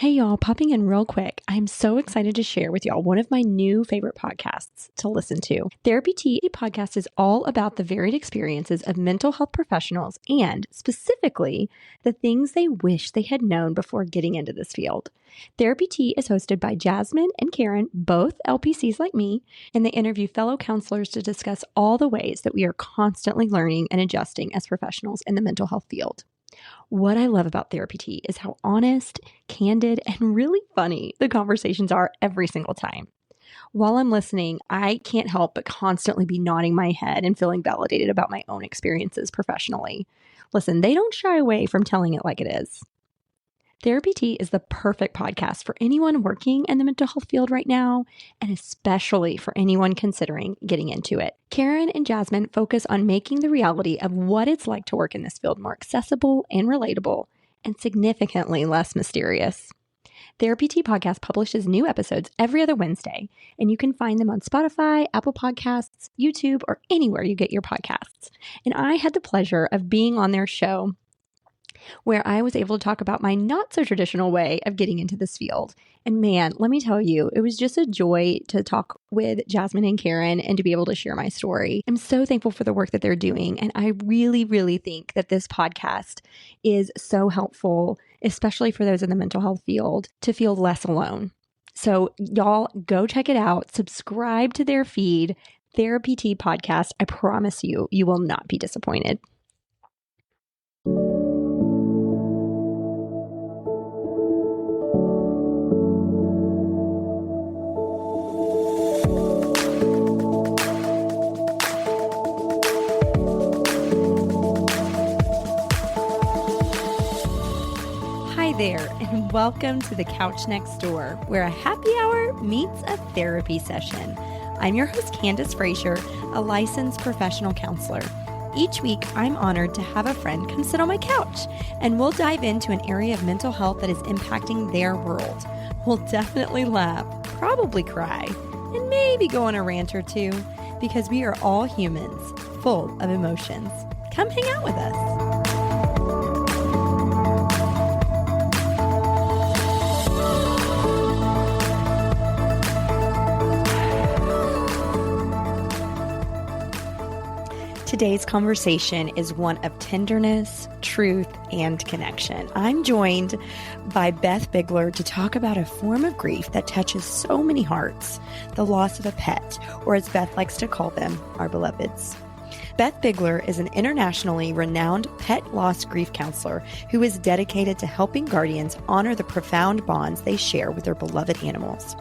Hey y'all, popping in real quick. I'm so excited to share with y'all one of my new favorite podcasts to listen to. Therapy Tea podcast is all about the varied experiences of mental health professionals and specifically the things they wish they had known before getting into this field. Therapy Tea is hosted by Jasmine and Karen, both LPCs like me, and they interview fellow counselors to discuss all the ways that we are constantly learning and adjusting as professionals in the mental health field. What I love about Therapy Tea is how honest, candid, and really funny the conversations are every single time. While I'm listening, I can't help but constantly be nodding my head and feeling validated about my own experiences professionally. Listen, they don't shy away from telling it like it is. Therapy Tea is the perfect podcast for anyone working in the mental health field right now, and especially for anyone considering getting into it. Karen and Jasmine focus on making the reality of what it's like to work in this field more accessible and relatable, and significantly less mysterious. Therapy Tea podcast publishes new episodes every other Wednesday, and you can find them on Spotify, Apple Podcasts, YouTube, or anywhere you get your podcasts. And I had the pleasure of being on their show where I was able to talk about my not so traditional way of getting into this field. And man, let me tell you, it was just a joy to talk with Jasmine and Karen and to be able to share my story. I'm so thankful for the work that they're doing. And I really, really think that this podcast is so helpful, especially for those in the mental health field, to feel less alone. So y'all go check it out. Subscribe to their feed, Therapy Tea podcast. I promise you, you will not be disappointed. There, and welcome to the Couch Next Door, where a happy hour meets a therapy session. I'm your host, Candice Fraser, a licensed professional counselor. Each week, I'm honored to have a friend come sit on my couch, and we'll dive into an area of mental health that is impacting their world. We'll definitely laugh, probably cry, and maybe go on a rant or two, because we are all humans, full of emotions. Come hang out with us. Today's conversation is one of tenderness, truth, and connection. I'm joined by Beth Bigler to talk about a form of grief that touches so many hearts, the loss of a pet, or as Beth likes to call them, our beloveds. Beth Bigler is an internationally renowned pet loss grief counselor who is dedicated to helping guardians honor the profound bonds they share with their beloved animals.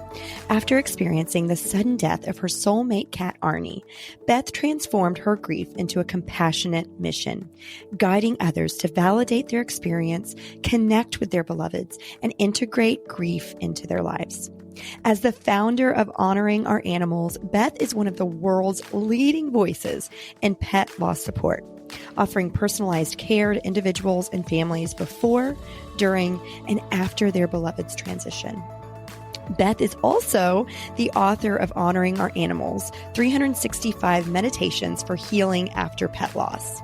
After experiencing the sudden death of her soulmate cat Arnie, Beth transformed her grief into a compassionate mission, guiding others to validate their experience, connect with their beloveds, and integrate grief into their lives. As the founder of Honoring Our Animals, Beth is one of the world's leading voices in pet loss support, offering personalized care to individuals and families before, during, and after their beloved's transition. Beth is also the author of Honoring Our Animals, 365 Meditations for Healing After Pet Loss.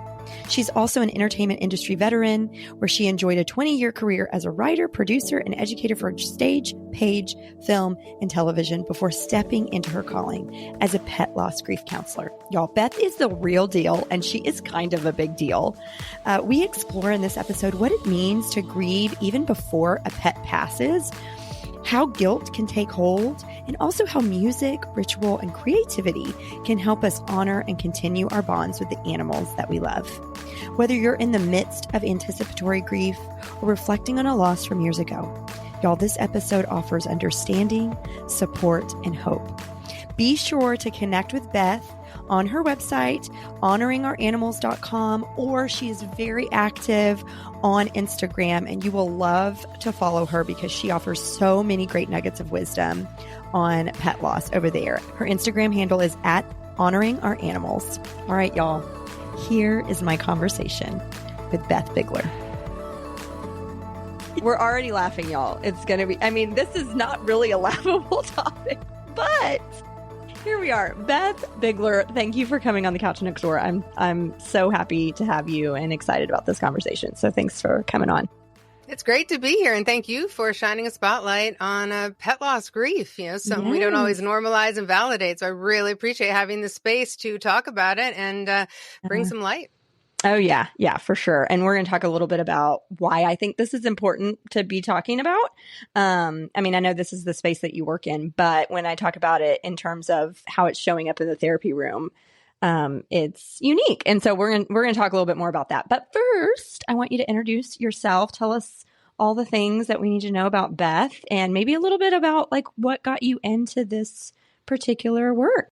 She's also an entertainment industry veteran, where she enjoyed a 20-year career as a writer, producer, and educator for stage, page, film, and television before stepping into her calling as a pet loss grief counselor. Y'all, Beth is the real deal, and she is kind of a big deal. We explore in this episode what it means to grieve even before a pet passes, how guilt can take hold, and also how music, ritual, and creativity can help us honor and continue our bonds with the animals that we love. Whether you're in the midst of anticipatory grief or reflecting on a loss from years ago, y'all, this episode offers understanding, support, and hope. Be sure to connect with Beth on her website, honoringouraanimals.com, or she is very active on Instagram, and you will love to follow her because she offers so many great nuggets of wisdom on pet loss over there. Her Instagram handle is at honoringouraanimals. All right, y'all, here is my conversation with Beth Bigler. We're already laughing, y'all. It's going to be, this is not really a laughable topic, but here we are. Beth Bigler, thank you for coming on the Couch Next Door. I'm so happy to have you and excited about this conversation. So thanks for coming on. It's great to be here, and thank you for shining a spotlight on pet loss grief. Something we don't always normalize and validate. So I really appreciate having the space to talk about it and bring some light. Oh, yeah. Yeah, for sure. And we're going to talk a little bit about why I think this is important to be talking about. I mean, I know this is the space that you work in, but when I talk about it in terms of how it's showing up in the therapy room, it's unique. And so we're going to talk a little bit more about that. But first, I want you to introduce yourself. Tell us all the things that we need to know about Beth and maybe a little bit about like what got you into this particular work.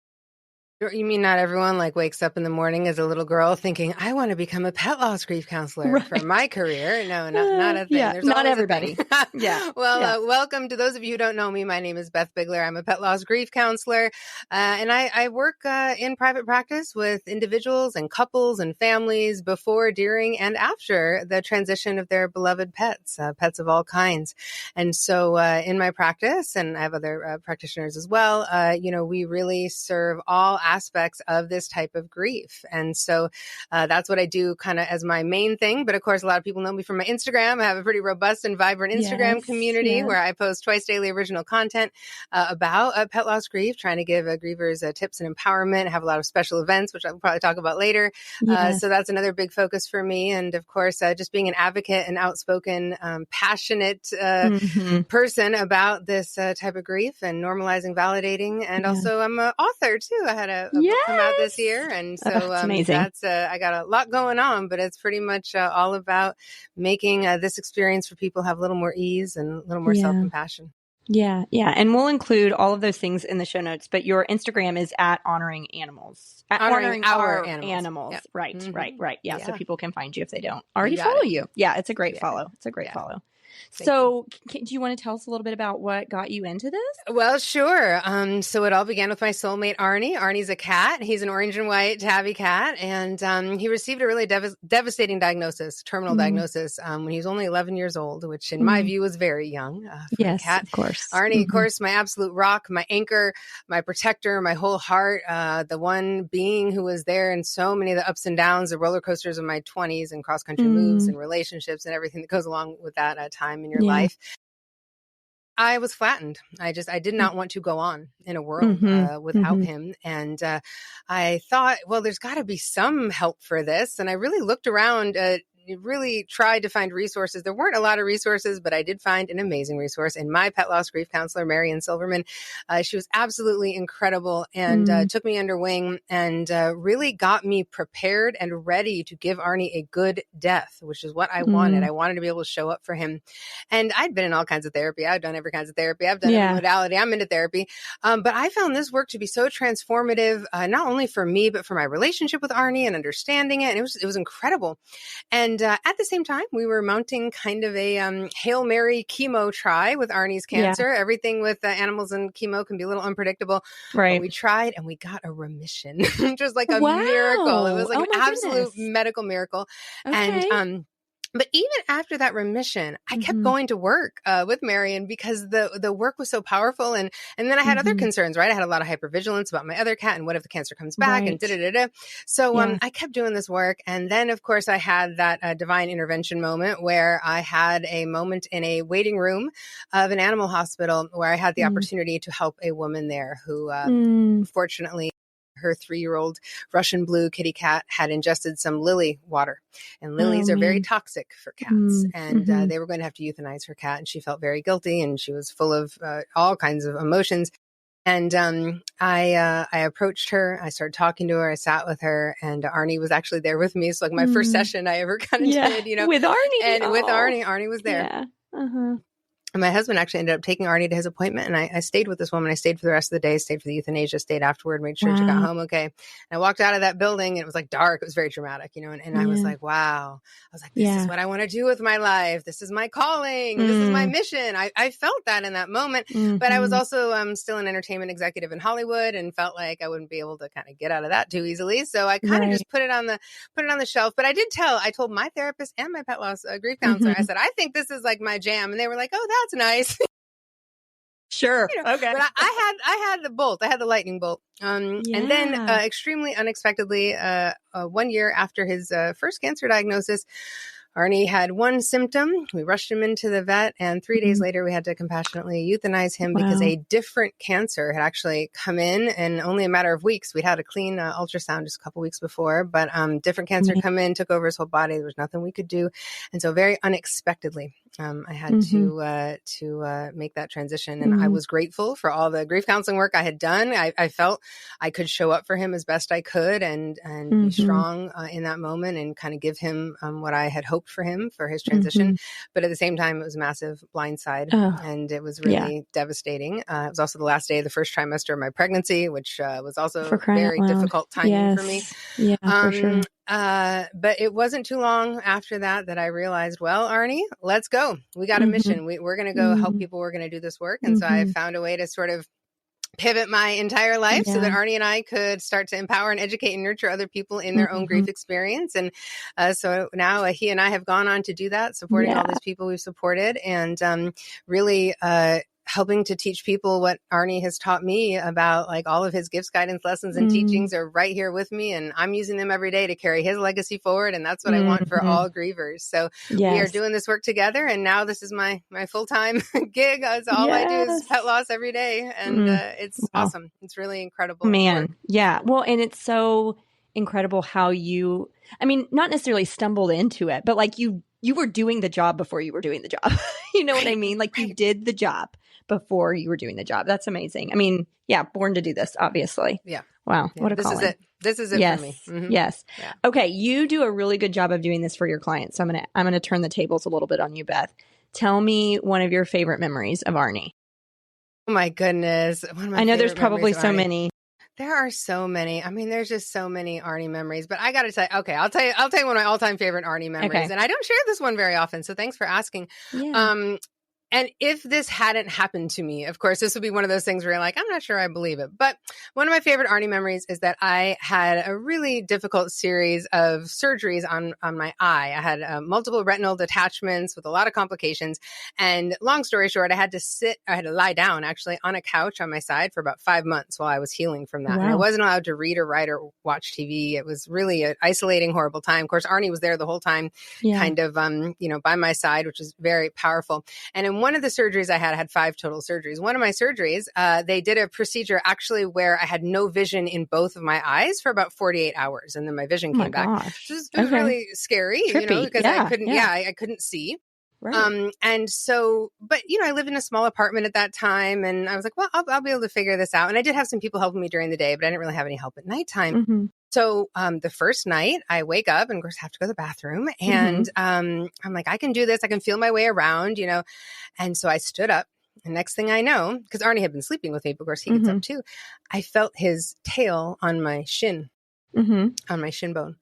You mean not everyone wakes up in the morning as a little girl thinking, I want to become a pet loss grief counselor for my career? No, not a thing. Yeah, There's not always everybody. A thing. Well, welcome to those of you who don't know me. My name is Beth Bigler. I'm a pet loss grief counselor, and I work in private practice with individuals and couples and families before, during, and after the transition of their beloved pets, pets of all kinds. And so in my practice, and I have other practitioners as well, we really serve all aspects of this type of grief. And so that's what I do kind of as my main thing. But of course, a lot of people know me from my Instagram. I have a pretty robust and vibrant Instagram community where I post twice daily original content about pet loss grief, trying to give grievers tips and empowerment. I have a lot of special events, which I'll probably talk about later. So that's another big focus for me. And of course, just being an advocate and outspoken, passionate person about this type of grief and normalizing, validating. And also I'm an author too. I had a book come out this year. And so that's I got a lot going on, but it's pretty much all about making this experience for people have a little more ease and a little more self-compassion. Yeah. Yeah. And we'll include all of those things in the show notes, but your Instagram is at honoring animals. Honoring our animals. Yep. Right. Yeah. So people can find you if they don't already follow you. Yeah. It's a great follow. It's a great follow. So do you want to tell us a little bit about what got you into this? Well, sure. So it all began with my soulmate, Arnie. Arnie's a cat. He's an orange and white tabby cat. And he received a really devastating diagnosis, terminal diagnosis, when he was only 11 years old, which in my view was very young for a cat. Of course. Arnie, of course, my absolute rock, my anchor, my protector, my whole heart, the one being who was there in so many of the ups and downs, the roller coasters of my 20s and cross-country moves and relationships and everything that goes along with that time in your life. I was flattened. I did not want to go on in a world without him. And I thought, well, there's got to be some help for this. And I really looked around really tried to find resources. There weren't a lot of resources, but I did find an amazing resource in my pet loss grief counselor, Marian Silverman. She was absolutely incredible and took me under wing and really got me prepared and ready to give Arnie a good death, which is what I wanted. I wanted to be able to show up for him. And I'd been in all kinds of therapy. I've done every kinds of therapy. I've done every modality. I'm into therapy. But I found this work to be so transformative, not only for me, but for my relationship with Arnie and understanding it. And it was incredible. And at the same time, we were mounting kind of a Hail Mary chemo try with Arnie's cancer. Yeah. Everything with animals and chemo can be a little unpredictable. Right. But we tried and we got a remission, which was like a miracle. It was like an absolute medical miracle. Okay. And but even after that remission, I kept going to work with Marian because the work was so powerful. And then I had other concerns, right? I had a lot of hypervigilance about my other cat and what if the cancer comes back and da-da-da-da. So I kept doing this work. And then, of course, I had that divine intervention moment where I had a moment in a waiting room of an animal hospital where I had the opportunity to help a woman there who, unfortunately, her 3-year-old Russian blue kitty cat had ingested some lily water. And lilies are very toxic for cats. And they were going to have to euthanize her cat. And she felt very guilty and she was full of all kinds of emotions. And I approached her. I started talking to her. I sat with her. And Arnie was actually there with me. So like my first session I ever kind of did, With Arnie. And with Arnie was there. Yeah. And my husband actually ended up taking Arnie to his appointment. And I stayed with this woman. I stayed for the rest of the day, stayed for the euthanasia, stayed afterward, made sure she got home okay. And I walked out of that building and it was like dark. It was very dramatic, and I was like, wow. I was like, this is what I want to do with my life. This is my calling. This is my mission. I felt that in that moment. But I was also still an entertainment executive in Hollywood and felt like I wouldn't be able to kind of get out of that too easily. So I kind of just put it on the shelf. But I told my therapist and my pet loss grief counselor, I said, I think this is like my jam. And they were like, oh, that's nice. Sure. Okay. But I had the bolt. I had the lightning bolt. And then extremely unexpectedly, 1 year after his first cancer diagnosis, Arnie had one symptom. We rushed him into the vet, and 3 days later, we had to compassionately euthanize him because a different cancer had actually come in only a matter of weeks. We'd had a clean ultrasound just a couple weeks before, but different cancer come in, took over his whole body. There was nothing we could do. And so very unexpectedly, I had to make that transition. And I was grateful for all the grief counseling work I had done. I felt I could show up for him as best I could and be strong in that moment and kind of give him what I had hoped for him for his transition. But at the same time, it was a massive blindside and it was really devastating. It was also the last day of the first trimester of my pregnancy, which was also a very difficult timing for me. Yeah, for sure. But it wasn't too long after that I realized, well, Arnie, let's go. We got a mission. We're going to go help people. We're going to do this work. And so I found a way to sort of pivot my entire life so that Arnie and I could start to empower and educate and nurture other people in their own grief experience. And so now he and I have gone on to do that, supporting all these people we've supported and really helping to teach people what Arnie has taught me about, like, all of his gifts, guidance, lessons, and teachings are right here with me. And I'm using them every day to carry his legacy forward. And that's what I want for all grievers. So we are doing this work together. And now this is my full-time gig. That's all I do is pet loss every day. And it's awesome. It's really incredible. Man. Yeah. Well, and it's so incredible how you, I mean, not necessarily stumbled into it, but like you were doing the job before you were doing the job. You know what I mean? Like you did the job before you were doing the job. That's amazing. I mean, born to do this, obviously. Yeah. Wow. What a calling. This is it for me. Yes. Yeah. Okay. You do a really good job of doing this for your clients. So I'm gonna turn the tables a little bit on you, Beth. Tell me one of your favorite memories of Arnie. Oh my goodness. I know there's probably so many. There are so many. I mean, there's just so many Arnie memories, but I got to say, okay, I'll tell you one of my all-time favorite Arnie memories. And I don't share this one very often. So thanks for asking. Yeah. And if this hadn't happened to me, of course, this would be one of those things where you're like, I'm not sure I believe it. But one of my favorite Arnie memories is that I had a really difficult series of surgeries on my eye. I had multiple retinal detachments with a lot of complications. And long story short, I had to lie down actually on a couch on my side for about 5 months while I was healing from that. Wow. And I wasn't allowed to read or write or watch TV. It was really an isolating, horrible time. Of course, Arnie was there the whole time, kind of, by my side, which was very powerful. And in one of the surgeries I had 5 total surgeries. One of my surgeries, they did a procedure actually where I had no vision in both of my eyes for about 48 hours. And then my vision came back. It was really scary, trippy. Because I couldn't see. Right. And so, but I lived in a small apartment at that time and I was like, well, I'll be able to figure this out. And I did have some people helping me during the day, but I didn't really have any help at nighttime. So the first night I wake up and of course have to go to the bathroom and I'm like, I can do this. I can feel my way around, And so I stood up. And next thing I know, because Arnie had been sleeping with me, but of course he gets up too. I felt his tail on my shin, on my shin bone.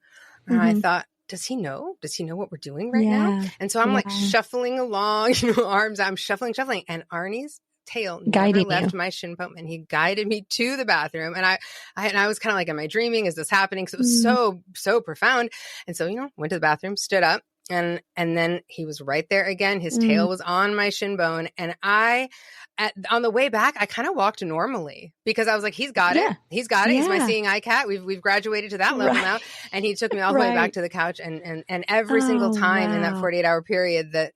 And I thought, does he know? Does he know what we're doing right now? And so I'm like shuffling along, arms, I'm shuffling. And Arnie's tail never left my shin bone, and he guided me to the bathroom. And I was kind of like, am I dreaming? Is this happening? So it was so profound. And so, went to the bathroom, stood up, and then he was right there again. His tail was on my shin bone. And on the way back, I kind of walked normally because I was like, he's got it. He's got it. He's my seeing eye cat. We've graduated to that level now. And he took me all the way back to the couch. And every single time in that 48-hour period that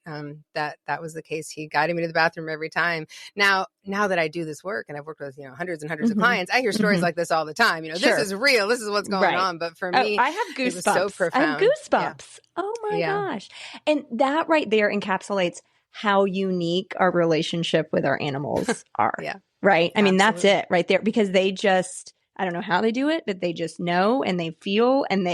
was the case, he guided me to the bathroom every time. Now that I do this work and I've worked with, hundreds and hundreds of clients, I hear stories like this all the time. This is real. This is what's going on. But for me, I have goosebumps. It was so profound. I have goosebumps. Yeah. Oh my gosh. And that right there encapsulates how unique our relationship with our animals are. Right? I mean, that's it right there, because they just, I don't know how they do it, but they just know and they feel and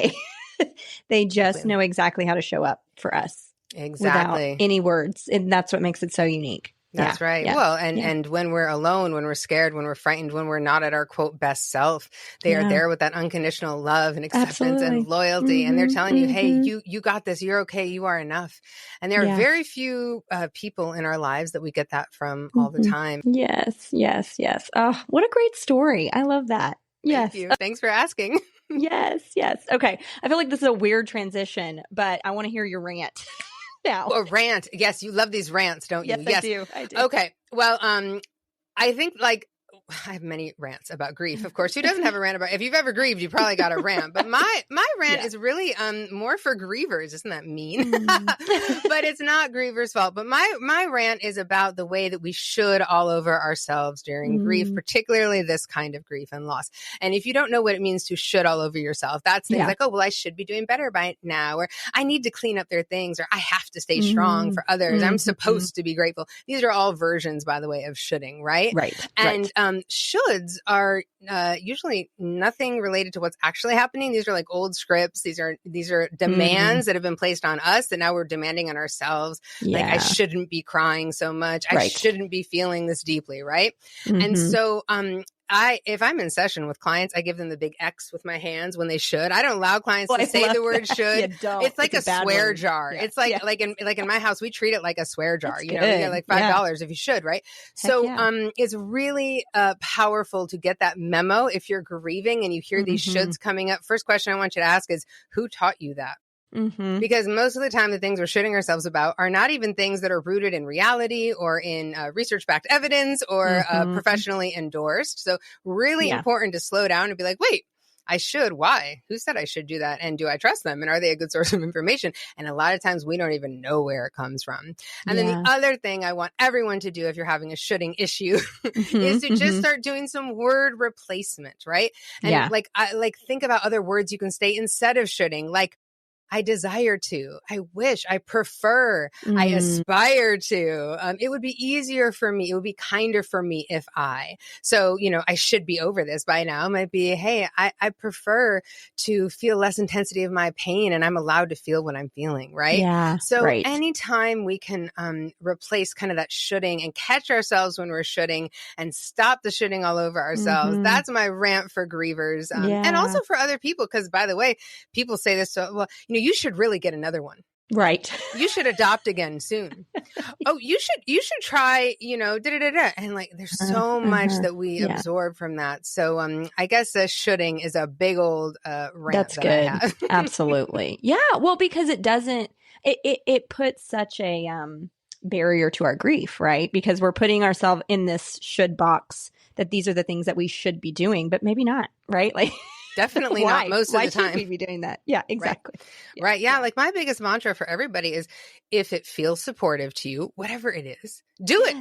they just know exactly how to show up for us. Exactly. Without any words. And that's what makes it so unique. That's right. Yeah. Well, and when we're alone, when we're scared, when we're frightened, when we're not at our quote best self, they are there with that unconditional love and acceptance and loyalty. And they're telling you, hey, you got this. You're okay. You are enough. And there are very few people in our lives that we get that from all the time. Yes. Oh, what a great story. I love that. Yes. Thank you. Thanks for asking. Yes. Okay. I feel like this is a weird transition, but I want to hear your rant. Now. A rant. Yes, you love these rants, don't you? Yes, I do. Okay. Well, I think I have many rants about grief. Of course, who doesn't have a rant about, if you've ever grieved, you probably got a rant, but my rant is really more for grievers. Isn't that mean? But it's not grievers' fault. But my rant is about the way that we should all over ourselves during grief, particularly this kind of grief and loss. And if you don't know what it means to should all over yourself, that's things like, oh, well, I should be doing better by now, or I need to clean up their things, or I have to stay strong for others. I'm supposed to be grateful. These are all versions, by the way, of shoulding, right? Right. And shoulds are usually nothing related to what's actually happening. These are like old scripts. These are demands that have been placed on us that now we're demanding on ourselves. Like, I shouldn't be crying so much. I shouldn't be feeling this deeply, right? And so if I'm in session with clients, I give them the big X with my hands when they should. I don't allow clients to say the word should. It's like a swear word. jar. Yeah. It's like in my house, we treat it like a swear jar. That's you know, you get like $5 if you should, right? So it's really powerful to get that memo if you're grieving and you hear these shoulds coming up. First question I want you to ask is, who taught you that? Because most of the time, the things we're shitting ourselves about are not even things that are rooted in reality or in research-backed evidence or professionally endorsed. So really important to slow down and be like, wait, I should. Why? Who said I should do that? And do I trust them? And are they a good source of information? And a lot of times we don't even know where it comes from. And then the other thing I want everyone to do if you're having a shoulding issue is to just start doing some word replacement, right? And like think about other words you can say instead of shoulding, like I desire to, I wish, I prefer, I aspire to. It would be easier for me. It would be kinder for me if I. So, you know, I should be over this by now. It might be, hey, I prefer to feel less intensity of my pain and I'm allowed to feel what I'm feeling, right? Yeah. So anytime we can replace kind of that shoulding and catch ourselves when we're shoulding and stop the shoulding all over ourselves, that's my rant for grievers. And also for other people, because by the way, people say this, so, well, you know, you should really get another one. Right. You should adopt again soon. Oh, you should try, you know, and like, there's so much that we absorb from that. So, I guess shoulding is a big old rant. That's good. I have. Absolutely. Yeah. Well, because it puts such a barrier to our grief, right? Because we're putting ourselves in this should box that these are the things that we should be doing, but maybe not, right? Like. Definitely not most of the time. Why should we be doing that? Yeah, exactly. Right. Yeah. Like my biggest mantra for everybody is if it feels supportive to you, whatever it is, do it.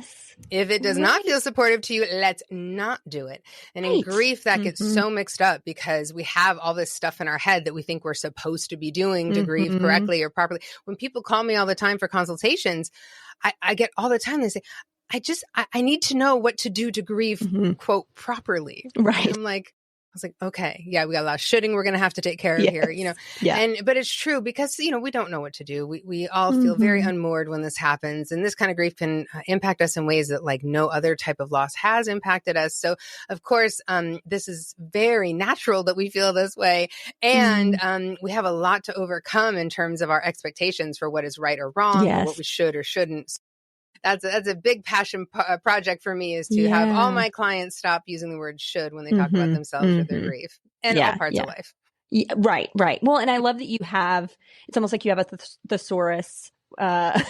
If it does not feel supportive to you, let's not do it. And in grief, that gets so mixed up because we have all this stuff in our head that we think we're supposed to be doing to grieve correctly or properly. When people call me all the time for consultations, I get all the time, they say, I need to know what to do to grieve, quote, properly. Right. And I'm like, I was like, okay, yeah, we got a lot of shoulding we're going to have to take care of here, you know. But it's true because, you know, we don't know what to do. We all feel very unmoored when this happens. And this kind of grief can impact us in ways that like no other type of loss has impacted us. So, of course, this is very natural that we feel this way. And we have a lot to overcome in terms of our expectations for what is right or wrong, or what we should or shouldn't. That's a big passion project for me is to have all my clients stop using the word should when they talk about themselves or their grief and all parts of life. Yeah, right. Well, and I love that you have, it's almost like you have a thesaurus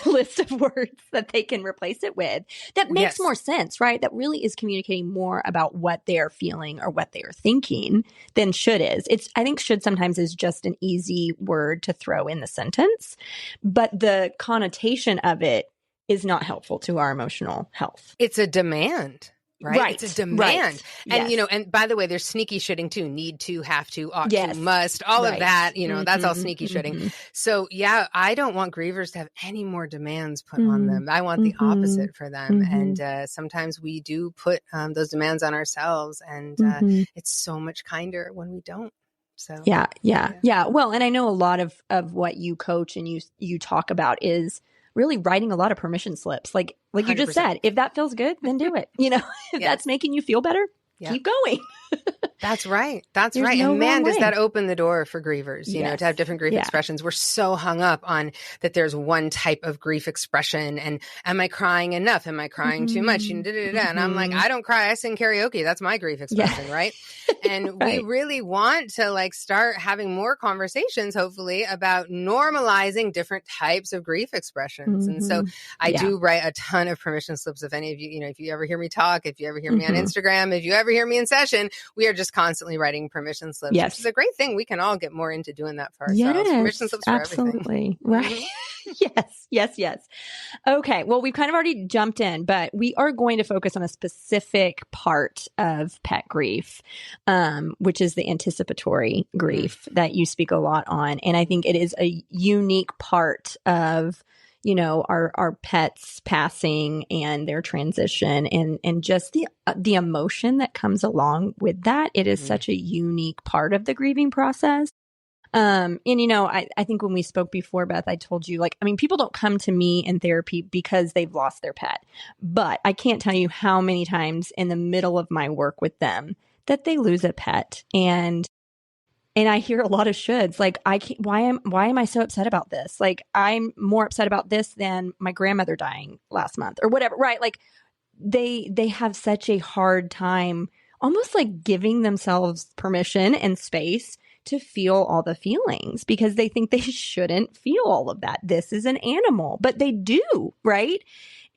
list of words that they can replace it with. That makes more sense, right? That really is communicating more about what they're feeling or what they are thinking than should is. I think should sometimes is just an easy word to throw in the sentence, but the connotation of it is not helpful to our emotional health. It's a demand, right? It's a demand. Right. And, you know, and by the way, there's sneaky shoulding too. Need to, have to, ought to, must, all of that, you know, that's all sneaky shoulding. So yeah, I don't want grievers to have any more demands put on them. I want the opposite for them. And sometimes we do put those demands on ourselves and it's so much kinder when we don't. So yeah. Well, and I know a lot of what you coach and you talk about is really writing a lot of permission slips. Like 100%. You just said, if that feels good, then do it. You know, if that's making you feel better, keep going. That's right. That's There's right. no And man, wrong does way. that open the door for grievers, to Yes. have different grief Yeah. expressions. We're so hung up on that there's one type of grief expression. And am I crying enough? Am I crying too much? And, and I'm like, I don't cry. I sing karaoke. That's my grief expression, right? And we really want to like start having more conversations, hopefully, about normalizing different types of grief expressions. And so I do write a ton of permission slips. If any of you, if you ever hear me talk, if you ever hear me on Instagram, if you ever hear me in session, we are just constantly writing permission slips, which is a great thing. We can all get more into doing that for ourselves. Permission slips for absolutely. everything. Right. Yes. Okay. Well, we've kind of already jumped in, but we are going to focus on a specific part of pet grief, which is the anticipatory grief that you speak a lot on. And I think it is a unique part of our pets passing and their transition and just the emotion that comes along with that. It is such a unique part of the grieving process. I think when we spoke before, Beth, I told you, people don't come to me in therapy because they've lost their pet, but I can't tell you how many times in the middle of my work with them that they lose a pet. And I hear a lot of shoulds, like, why am I so upset about this? Like, I'm more upset about this than my grandmother dying last month or whatever, right? Like they have such a hard time almost like giving themselves permission and space to feel all the feelings because they think they shouldn't feel all of that. This is an animal, but they do, right?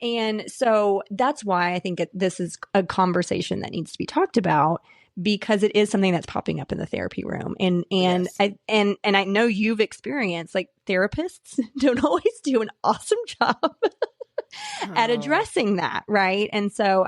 And so that's why I think this is a conversation that needs to be talked about, because it is something that's popping up in the therapy room. And I know you've experienced, like, therapists don't always do an awesome job at addressing that, right? And so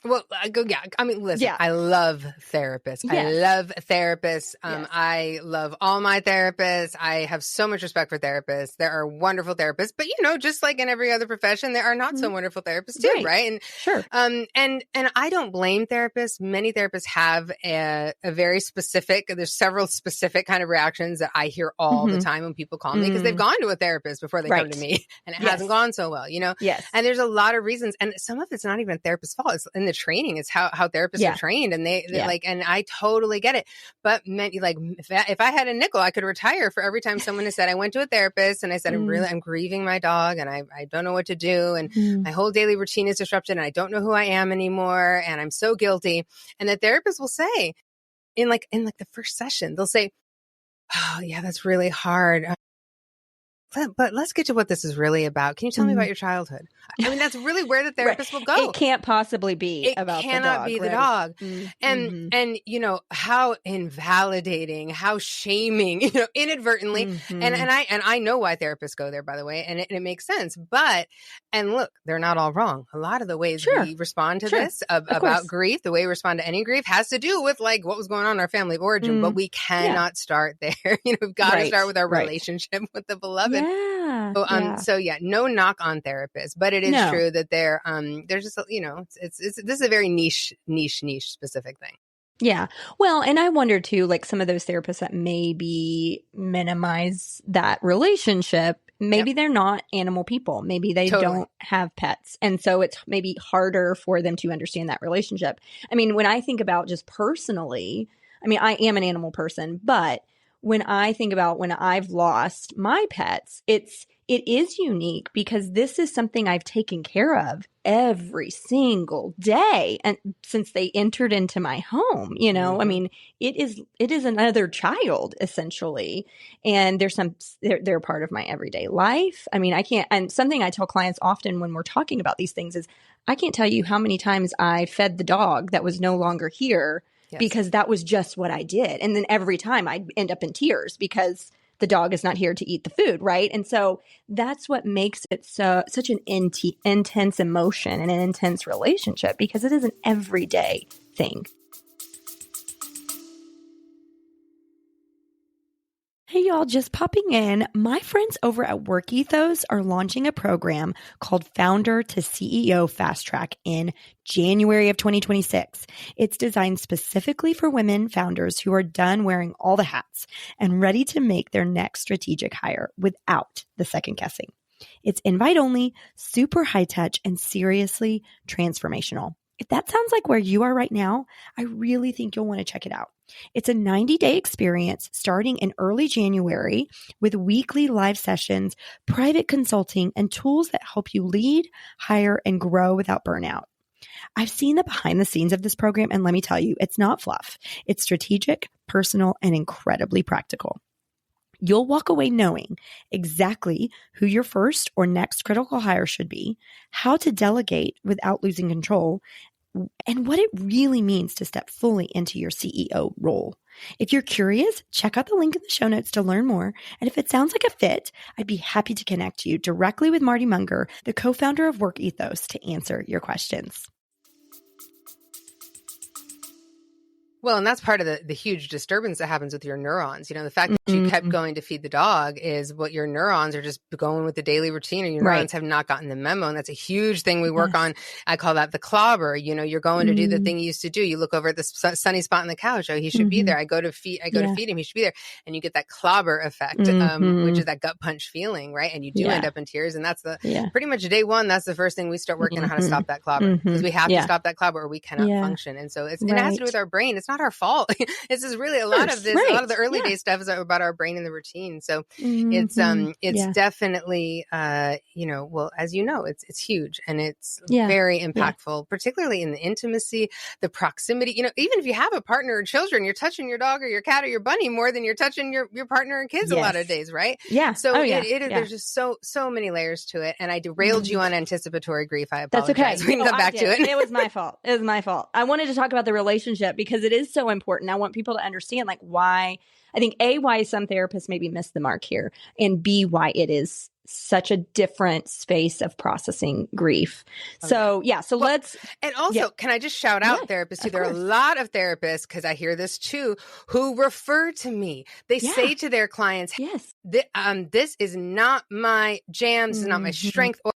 Well, listen, I love therapists. Yes. I love therapists. I love all my therapists. I have so much respect for therapists. There are wonderful therapists, but just like in every other profession, there are not so wonderful therapists too, right? And sure. And I don't blame therapists. Many therapists have a very specific, there's several specific kind of reactions that I hear all the time when people call me because they've gone to a therapist before they come to me and it hasn't gone so well, Yes. And there's a lot of reasons. And some of it's not even a therapist's fault. It's in the training. It's how therapists are trained, and they like, and I totally get it. But if I had a nickel, I could retire for every time someone has said, I went to a therapist and I said, I'm grieving my dog and I don't know what to do. And my whole daily routine is disrupted and I don't know who I am anymore. And I'm so guilty. And the therapist will say in the first session, they'll say, oh yeah, that's really hard. But let's get to what this is really about. Can you tell me about your childhood? I mean, that's really where the therapist will go. It can't possibly be about the dog. It cannot be the dog. And how invalidating, how shaming, inadvertently. And I know why therapists go there, by the way, and it makes sense. And look, they're not all wrong. A lot of the ways we respond to this about grief, the way we respond to any grief, has to do with like what was going on in our family of origin. But we cannot start there. We've got to start with our relationship with the beloved. Yeah. So no knock on therapists, but it is true that there's just, this is a very niche specific thing. Yeah. Well, and I wonder too, like some of those therapists that maybe minimize that relationship, maybe they're not animal people. Maybe they don't have pets. And so it's maybe harder for them to understand that relationship. I mean, when I think about just personally, I am an animal person, but when I think about when I've lost my pets, it is unique because this is something I've taken care of every single day, and since they entered into my home, it is another child essentially, and they're part of my everyday life. I can't, and something I tell clients often when we're talking about these things is I can't tell you how many times I fed the dog that was no longer here. Yes. Because that was just what I did. And then every time I'd end up in tears because the dog is not here to eat the food, right? And so that's what makes it such an intense emotion and an intense relationship, because it is an everyday thing. Hey, y'all, just popping in. My friends over at Work Ethos are launching a program called Founder to CEO Fast Track in January of 2026. It's designed specifically for women founders who are done wearing all the hats and ready to make their next strategic hire without the second guessing. It's invite only, super high touch, and seriously transformational. If that sounds like where you are right now, I really think you'll want to check it out. It's a 90-day experience starting in early January with weekly live sessions, private consulting, and tools that help you lead, hire, and grow without burnout. I've seen the behind the scenes of this program, and let me tell you, it's not fluff. It's strategic, personal, and incredibly practical. You'll walk away knowing exactly who your first or next critical hire should be, how to delegate without losing control, and what it really means to step fully into your CEO role. If you're curious, check out the link in the show notes to learn more. And if it sounds like a fit, I'd be happy to connect you directly with Marty Munger, the co-founder of Work Ethos, to answer your questions. Well, and that's part of the huge disturbance that happens with your neurons. You know, the fact that you kept going to feed the dog is what your neurons are just going with the daily routine, or your neurons have not gotten the memo. And that's a huge thing we work on. I call that the clobber. You know, you're going to do the thing you used to do. You look over at the sunny spot on the couch. Oh, he should be there. I go to feed him. He should be there. And you get that clobber effect, which is that gut punch feeling, right? And you do end up in tears. And that's pretty much day one. That's the first thing we start working on, how to stop that clobber, because we have to stop that clobber or we cannot function. And so it has to do with our brain. It's not our fault. This is really a lot of this. A lot of the early day stuff is about our brain and the routine. So it's definitely well, as you know, it's huge, and it's very impactful, particularly in the intimacy, the proximity. You know, even if you have a partner or children, you're touching your dog or your cat or your bunny more than you're touching your partner and kids a lot of days, right? Yeah. So there's just so many layers to it. And I derailed you on anticipatory grief. I apologize. That's okay. We can come back to it. It was my fault. It was my fault. I wanted to talk about the relationship because it is so important. I want people to understand, like, why, I think, A, why some therapists maybe miss the mark here, and B, why it is such a different space of processing grief. Okay. So let's. And also, can I just shout out therapists too? There are a lot of therapists, because I hear this too, who refer to me. They say to their clients, this is not my jam. This is not my strength. Or,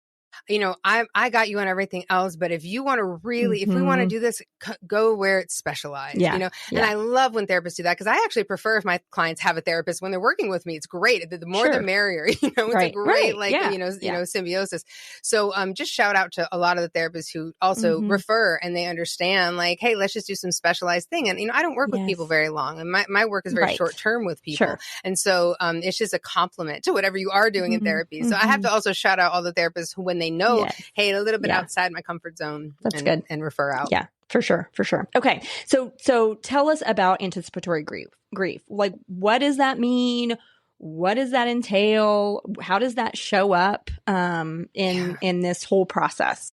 you know, I got you on everything else, but if you want to really, if we want to do this, go where it's specialized, you know? And I love when therapists do that, because I actually prefer if my clients have a therapist when they're working with me. It's great. The more the merrier, you know, it's a great, symbiosis. So just shout out to a lot of the therapists who also refer, and they understand, like, hey, let's just do some specialized thing. And, you know, I don't work with people very long, and my work is very short term with people. Sure. And so it's just a compliment to whatever you are doing in therapy. So I have to also shout out all the therapists who, when they know, hey, a little bit outside my comfort zone, that's good, and refer out. Yeah, for sure. Okay. So tell us about anticipatory grief. Like, what does that mean? What does that entail? How does that show up in this whole process?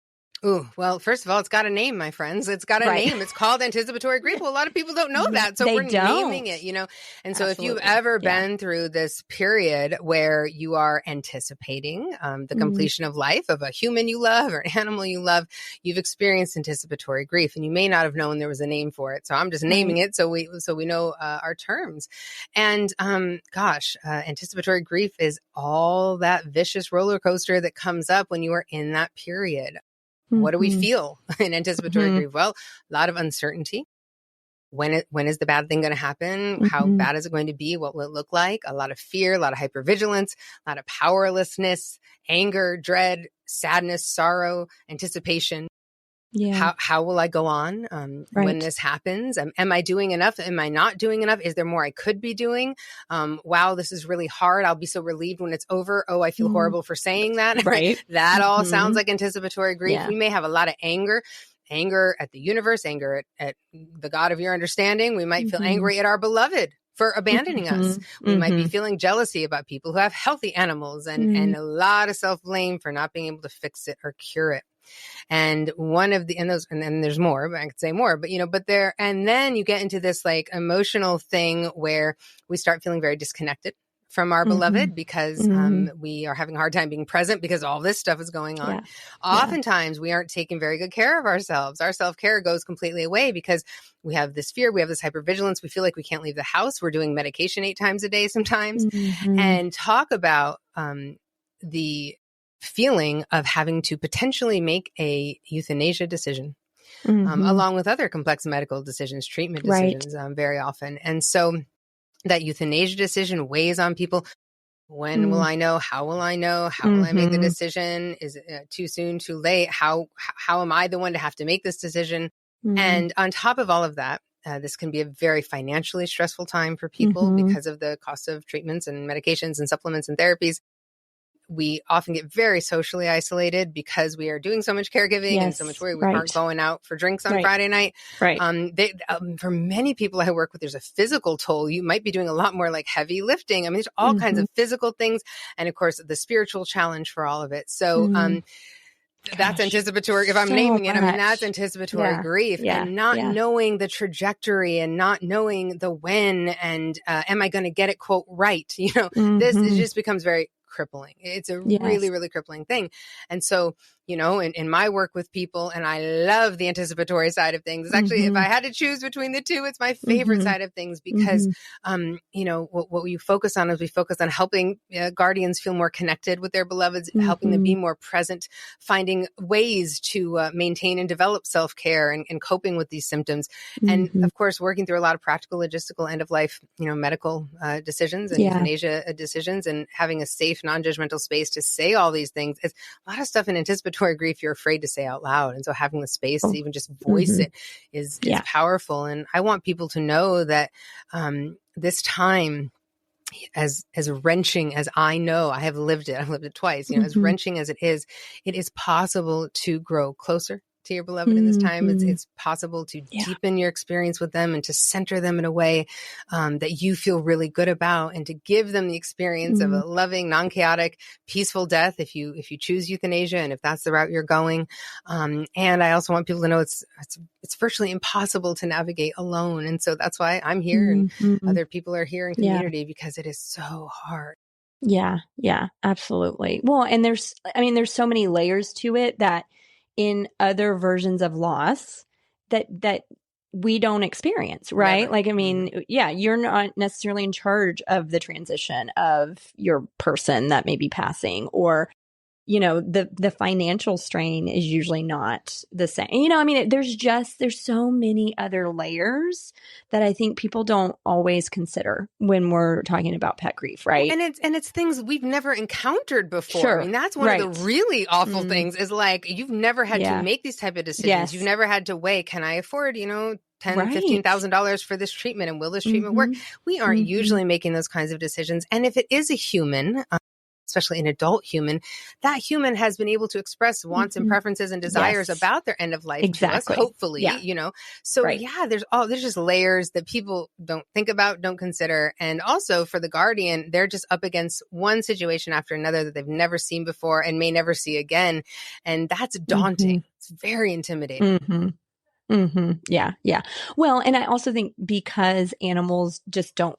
Ooh, well, first of all, it's got a name, my friends. It's got a name. It's called anticipatory grief. Well, a lot of people don't know that. So we're naming it, you know. And so if you've ever been through this period where you are anticipating the completion of life of a human you love or an animal you love, you've experienced anticipatory grief, and you may not have known there was a name for it. So I'm just naming it so we know our terms. And anticipatory grief is all that vicious roller coaster that comes up when you are in that period. What do we feel in anticipatory grief? Well, a lot of uncertainty. When is the bad thing going to happen? How bad is it going to be? What will it look like? A lot of fear, a lot of hypervigilance, a lot of powerlessness, anger, dread, sadness, sorrow, anticipation. Yeah. How will I go on when this happens? Am I doing enough? Am I not doing enough? Is there more I could be doing? Wow, this is really hard. I'll be so relieved when it's over. Oh, I feel horrible for saying that. Right. That all sounds like anticipatory grief. Yeah. We may have a lot of anger at the universe, anger at the God of your understanding. We might feel angry at our beloved for abandoning us. We might be feeling jealousy about people who have healthy animals, and a lot of self-blame for not being able to fix it or cure it. And and there's more, but I could say more, but and then you get into this like emotional thing where we start feeling very disconnected from our beloved, because we are having a hard time being present because all this stuff is going on. Yeah. Oftentimes we aren't taking very good care of ourselves. Our self-care goes completely away because we have this fear, we have this hypervigilance, we feel like we can't leave the house. We're doing medication 8 times a day sometimes. And talk about the feeling of having to potentially make a euthanasia decision, along with other complex medical decisions, treatment decisions, very often. And so that euthanasia decision weighs on people. When will I know? How will I know? How will I make the decision? Is it too soon, too late? How am I the one to have to make this decision? And on top of all of that, this can be a very financially stressful time for people because of the cost of treatments and medications and supplements and therapies. We often get very socially isolated because we are doing so much caregiving and so much work. We aren't going out for drinks on Friday night. For many people I work with, there's a physical toll. You might be doing a lot more like heavy lifting. I mean, there's all kinds of physical things. And of course, the spiritual challenge for all of it. So, that's anticipatory. If I'm naming it, I mean, that's anticipatory grief and not knowing the trajectory and not knowing the when and am I going to get it, quote, right? You know, this it just becomes very crippling. It's a really, really crippling thing. And so, you know, in my work with people, and I love the anticipatory side of things. It's actually, if I had to choose between the two, it's my favorite side of things because, you know, what we focus on is we focus on helping guardians feel more connected with their beloveds, helping them be more present, finding ways to maintain and develop self-care and coping with these symptoms. And of course, working through a lot of practical, logistical, end of life, you know, medical decisions and euthanasia decisions, and having a safe, non-judgmental space to say all these things. It's a lot of stuff in anticipatory grief you're afraid to say out loud. And so having the space to even just voice it is powerful. And I want people to know that this time, as wrenching as I know, I have lived it. I've lived it twice, you know, as wrenching as it is possible to grow closer to your beloved in this time. It's possible to deepen your experience with them and to center them in a way that you feel really good about, and to give them the experience of a loving, non-chaotic, peaceful death if you choose euthanasia and if that's the route you're going. And I also want people to know it's virtually impossible to navigate alone. And so that's why I'm here and other people are here in community because it is so hard. Yeah, absolutely. Well, and there's so many layers to it that in other versions of loss that we don't experience, right? Never. Like, I mean, you're not necessarily in charge of the transition of your person that may be passing, or, you know, the financial strain is usually not the same. You know, I mean, there's so many other layers that I think people don't always consider when we're talking about pet grief, right? And it's things we've never encountered before. Sure. I mean, that's one of the really awful things is like, you've never had to make these type of decisions. Yes. You've never had to weigh, can I afford, you know, $10,000, $15,000 for this treatment, and will this treatment work? We aren't usually making those kinds of decisions. And if it is a human, especially an adult human, that human has been able to express wants and preferences and desires about their end of life to us, hopefully, you know? So there's just layers that people don't think about, don't consider. And also for the guardian, they're just up against one situation after another that they've never seen before and may never see again. And that's daunting. It's very intimidating. Yeah. Well, and I also think because animals just don't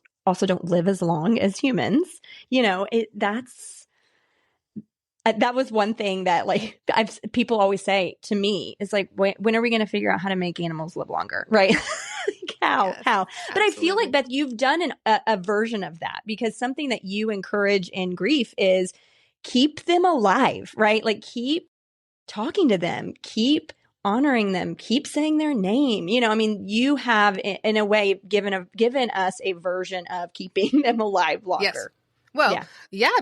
live as long as humans, you know, that was one thing that, like, people always say to me, is like, when are we going to figure out how to make animals live longer? Right. Like, how? But absolutely. I feel like, Beth, you've done a version of that, because something that you encourage in grief is keep them alive, right? Like, keep talking to them, keep honoring them, keep saying their name. You know, I mean, you have in a way given us a version of keeping them alive longer. Yes. Well,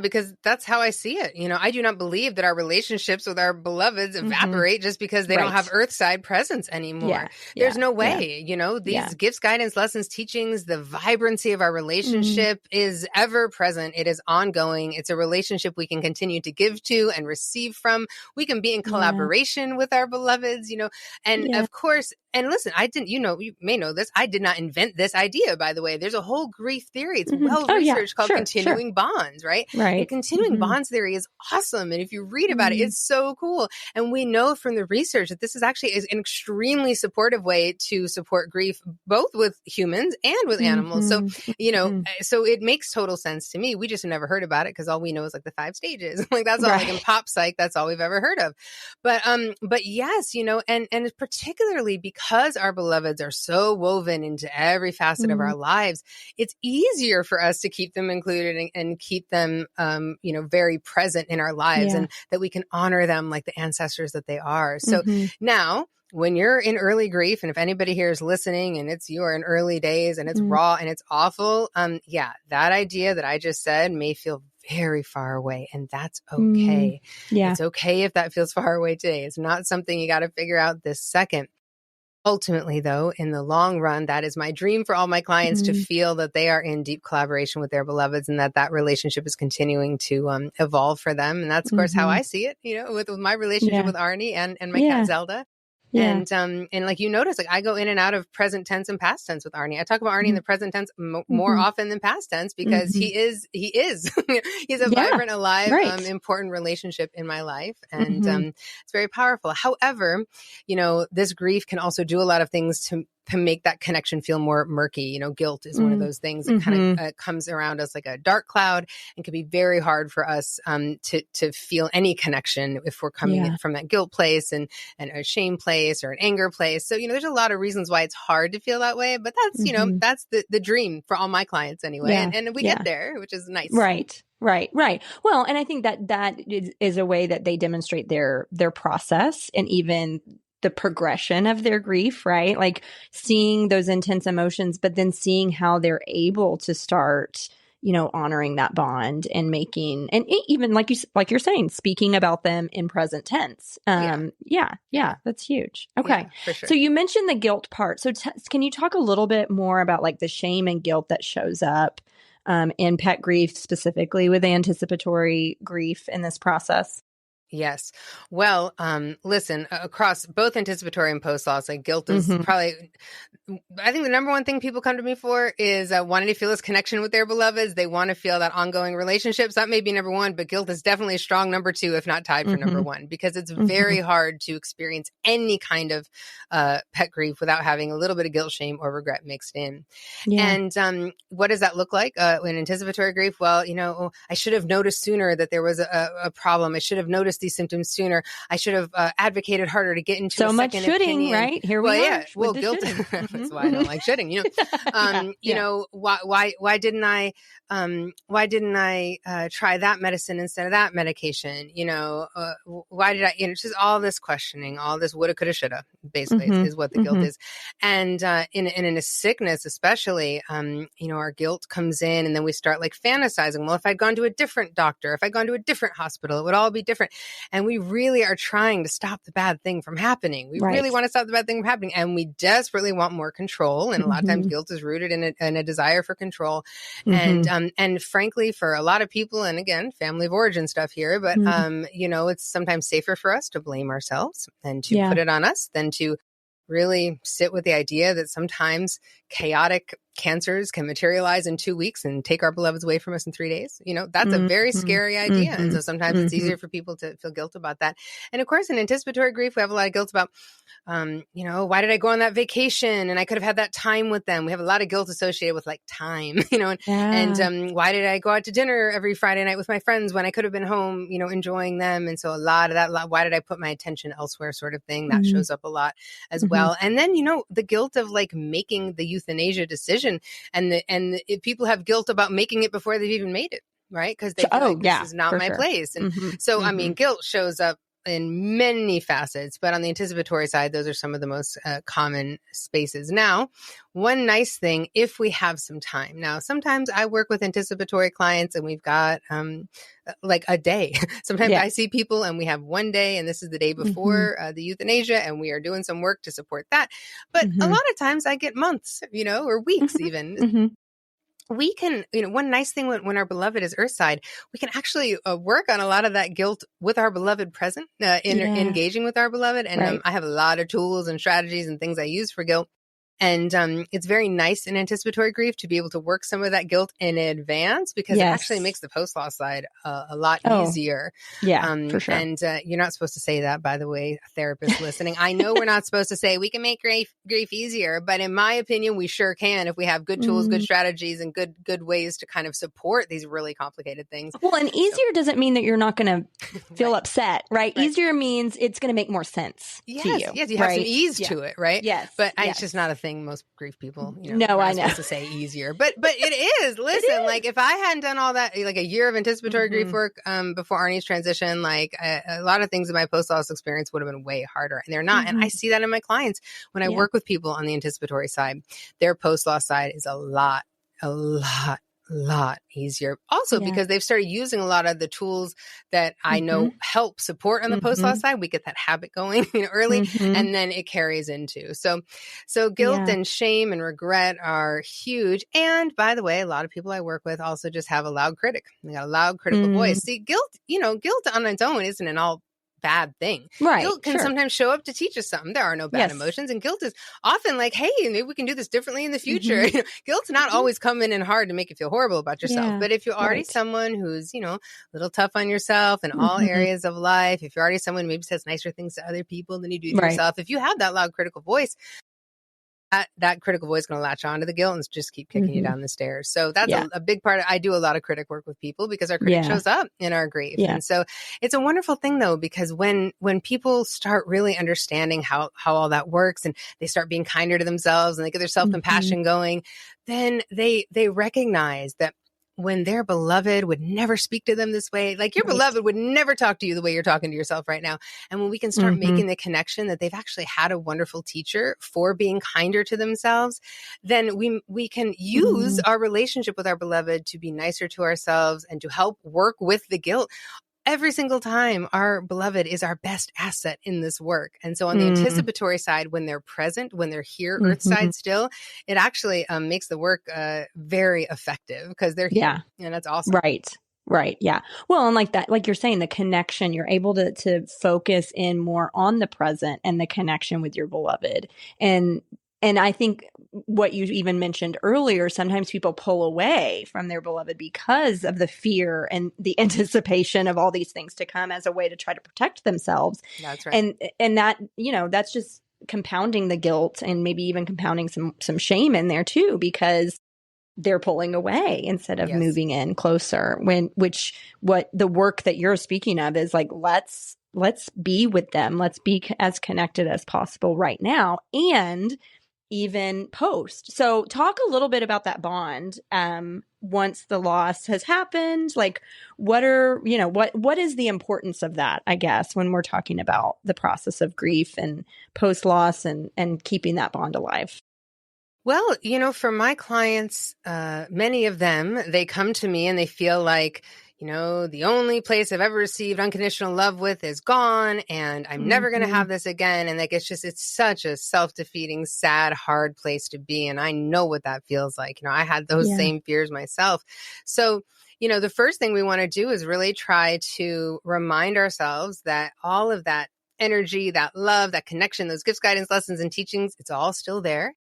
because that's how I see it. You know, I do not believe that our relationships with our beloveds evaporate just because they don't have earthside presence anymore. There's no way, you know, these gifts, guidance, lessons, teachings, the vibrancy of our relationship is ever present. It is ongoing. It's a relationship we can continue to give to and receive from. We can be in collaboration with our beloveds, you know, and of course, and listen, you may know this, I did not invent this idea, by the way. There's a whole grief theory. It's well-researched called continuing bonds, right? And continuing bonds theory is awesome. And if you read about it, it's so cool. And we know from the research that this is actually an extremely supportive way to support grief, both with humans and with animals. So, you know, so it makes total sense to me. We just never heard about it because all we know is like the 5 stages. Like that's all like in pop psych, that's all we've ever heard of. But yes, you know, and particularly because our beloveds are so woven into every facet of our lives, it's easier for us to keep them included and keep them, you know, very present in our lives, and that we can honor them like the ancestors that they are. So now, when you're in early grief, and if anybody here is listening and you're in early days and it's raw and it's awful, that idea that I just said may feel very far away, and that's Mm. okay. Yeah. It's okay if that feels far away today. It's not something you got to figure out this second. Ultimately, though, in the long run, that is my dream for all my clients to feel that they are in deep collaboration with their beloveds and that relationship is continuing to evolve for them. And that's, of course, how I see it, with my relationship with Arnie and my cat Zelda. Yeah. And like you notice, like I go in and out of present tense and past tense with Arnie. I talk about Arnie in the present tense more often than past tense because he is he's a vibrant, alive, important relationship in my life, and it's very powerful. However, this grief can also do a lot of things to make that connection feel more murky. Guilt is one of those things that kind of comes around us like a dark cloud and can be very hard for us to feel any connection if we're coming in from that guilt place and a shame place or an anger place. So, there's a lot of reasons why it's hard to feel that way, but that's, that's the dream for all my clients anyway. And we get there, which is nice. Right. Well, and I think that is a way that they demonstrate their process and even the progression of their grief, right? Like seeing those intense emotions, but then seeing how they're able to start, honoring that bond and making, and even like you're saying, speaking about them in present tense. That's huge. Okay. Yeah, for sure. So you mentioned the guilt part. So can you talk a little bit more about like the shame and guilt that shows up in pet grief, specifically with anticipatory grief in this process? Yes. Well, listen, across both anticipatory and post-loss, like guilt is probably, I think the number one thing people come to me for is wanting to feel this connection with their beloveds. They want to feel that ongoing relationships. That may be number one, but guilt is definitely a strong number two, if not tied for number one, because it's very hard to experience any kind of pet grief without having a little bit of guilt, shame, or regret mixed in. Yeah. And what does that look like in anticipatory grief? Well, I should have noticed sooner that there was a problem. I should have noticed these symptoms sooner. I should have advocated harder to get into so a much second shoulding, opinion. Right? Here we are. Yeah. Well, guilt. That's why I don't like shoulding. Why didn't I try that medicine instead of that medication? Why did I? Just all this questioning, all this woulda, coulda, shoulda. Basically, is what the guilt is. And in a sickness, especially, our guilt comes in, and then we start like fantasizing. Well, if I'd gone to a different doctor, if I'd gone to a different hospital, it would all be different. And we really are trying to stop the bad thing from happening. We really want to stop the bad thing from happening. And we desperately want more control. And a lot of times guilt is rooted in a desire for control. And frankly, for a lot of people, and again, family of origin stuff here, but, it's sometimes safer for us to blame ourselves and to put it on us than to really sit with the idea that sometimes chaotic cancers can materialize in 2 weeks and take our beloveds away from us in 3 days. That's a very scary idea. And so sometimes it's easier for people to feel guilt about that. And of course, in anticipatory grief, we have a lot of guilt about, why did I go on that vacation? And I could have had that time with them. We have a lot of guilt associated with like time, and why did I go out to dinner every Friday night with my friends when I could have been home, enjoying them? And so a lot of that, why did I put my attention elsewhere sort of thing, that shows up a lot as well. And then, the guilt of like making the euthanasia decision, and people have guilt about making it before they've even made it, right? Because they feel this is not my place. And so, I mean, guilt shows up in many facets, but on the anticipatory side, those are some of the most common spaces. Now, one nice thing, if we have some time. Now, sometimes I work with anticipatory clients and we've got like a day. Sometimes I see people and we have one day and this is the day before the euthanasia and we are doing some work to support that. But a lot of times I get months, or weeks even. We can, one nice thing when our beloved is earthside, we can actually work on a lot of that guilt with our beloved present, engaging with our beloved. And I have a lot of tools and strategies and things I use for guilt. And it's very nice in anticipatory grief to be able to work some of that guilt in advance because it actually makes the post-loss side a lot easier. For sure. And you're not supposed to say that, by the way, therapist listening. I know we're not supposed to say we can make grief easier, but in my opinion, we sure can if we have good tools, good strategies, and good ways to kind of support these really complicated things. Well, and easier doesn't mean that you're not going to feel upset, right? Easier means it's going to make more sense to you. Yes, you have some ease to it, right? Yes. But it's just not a thing most grief people, no, I know. Supposed to say easier, but it is. Listen, like if I hadn't done all that, like a year of anticipatory grief work before Arnie's transition, like a lot of things in my post-loss experience would have been way harder, and they're not. And I see that in my clients when I work with people on the anticipatory side. Their post-loss side is a lot lot easier. Also, because they've started using a lot of the tools that I know help support on the post-loss side. We get that habit going early, and then it carries into. So guilt and shame and regret are huge. And by the way, a lot of people I work with also just have a loud critic. They got a loud critical voice. See, guilt on its own isn't an all bad thing. Right. Guilt can sometimes show up to teach us something. There are no bad emotions. And guilt is often like, hey, maybe we can do this differently in the future. Guilt's not always coming in hard to make you feel horrible about yourself. But if you're already someone who's, a little tough on yourself in all areas of life, if you're already someone who maybe says nicer things to other people than you do to yourself, if you have that loud critical voice, that critical voice is going to latch on to the guilt and just keep kicking you down the stairs. So that's a big part. I do a lot of critic work with people because our critic shows up in our grief. And so it's a wonderful thing though, because when people start really understanding how all that works and they start being kinder to themselves and they get their self-compassion going, then they recognize that when their beloved would never speak to them this way, like your beloved would never talk to you the way you're talking to yourself right now. And when we can start making the connection that they've actually had a wonderful teacher for being kinder to themselves, then we can use our relationship with our beloved to be nicer to ourselves and to help work with the guilt. Every single time, our beloved is our best asset in this work. And so on the anticipatory side, when they're present, when they're here, earth side still, it actually makes the work very effective because they're here. And that's awesome. Right. Yeah. Well, and like that, like you're saying, the connection, you're able to focus in more on the present and the connection with your beloved. And I think what you even mentioned earlier, sometimes people pull away from their beloved because of the fear and the anticipation of all these things to come as a way to try to protect themselves. That's right. And that, that's just compounding the guilt and maybe even compounding some shame in there too, because they're pulling away instead of moving in closer. What the work that you're speaking of is like, let's be with them. Let's be as connected as possible right now. And even post. So talk a little bit about that bond once the loss has happened. Like what is the importance of that, I guess, when we're talking about the process of grief and post-loss and keeping that bond alive? Well, for my clients, many of them, they come to me and they feel like, the only place I've ever received unconditional love with is gone and I'm never going to have this again. And like, it's such a self-defeating, sad, hard place to be. And I know what that feels like. I had those same fears myself. So, the first thing we want to do is really try to remind ourselves that all of that energy, that love, that connection, those gifts, guidance, lessons, and teachings, it's all still there.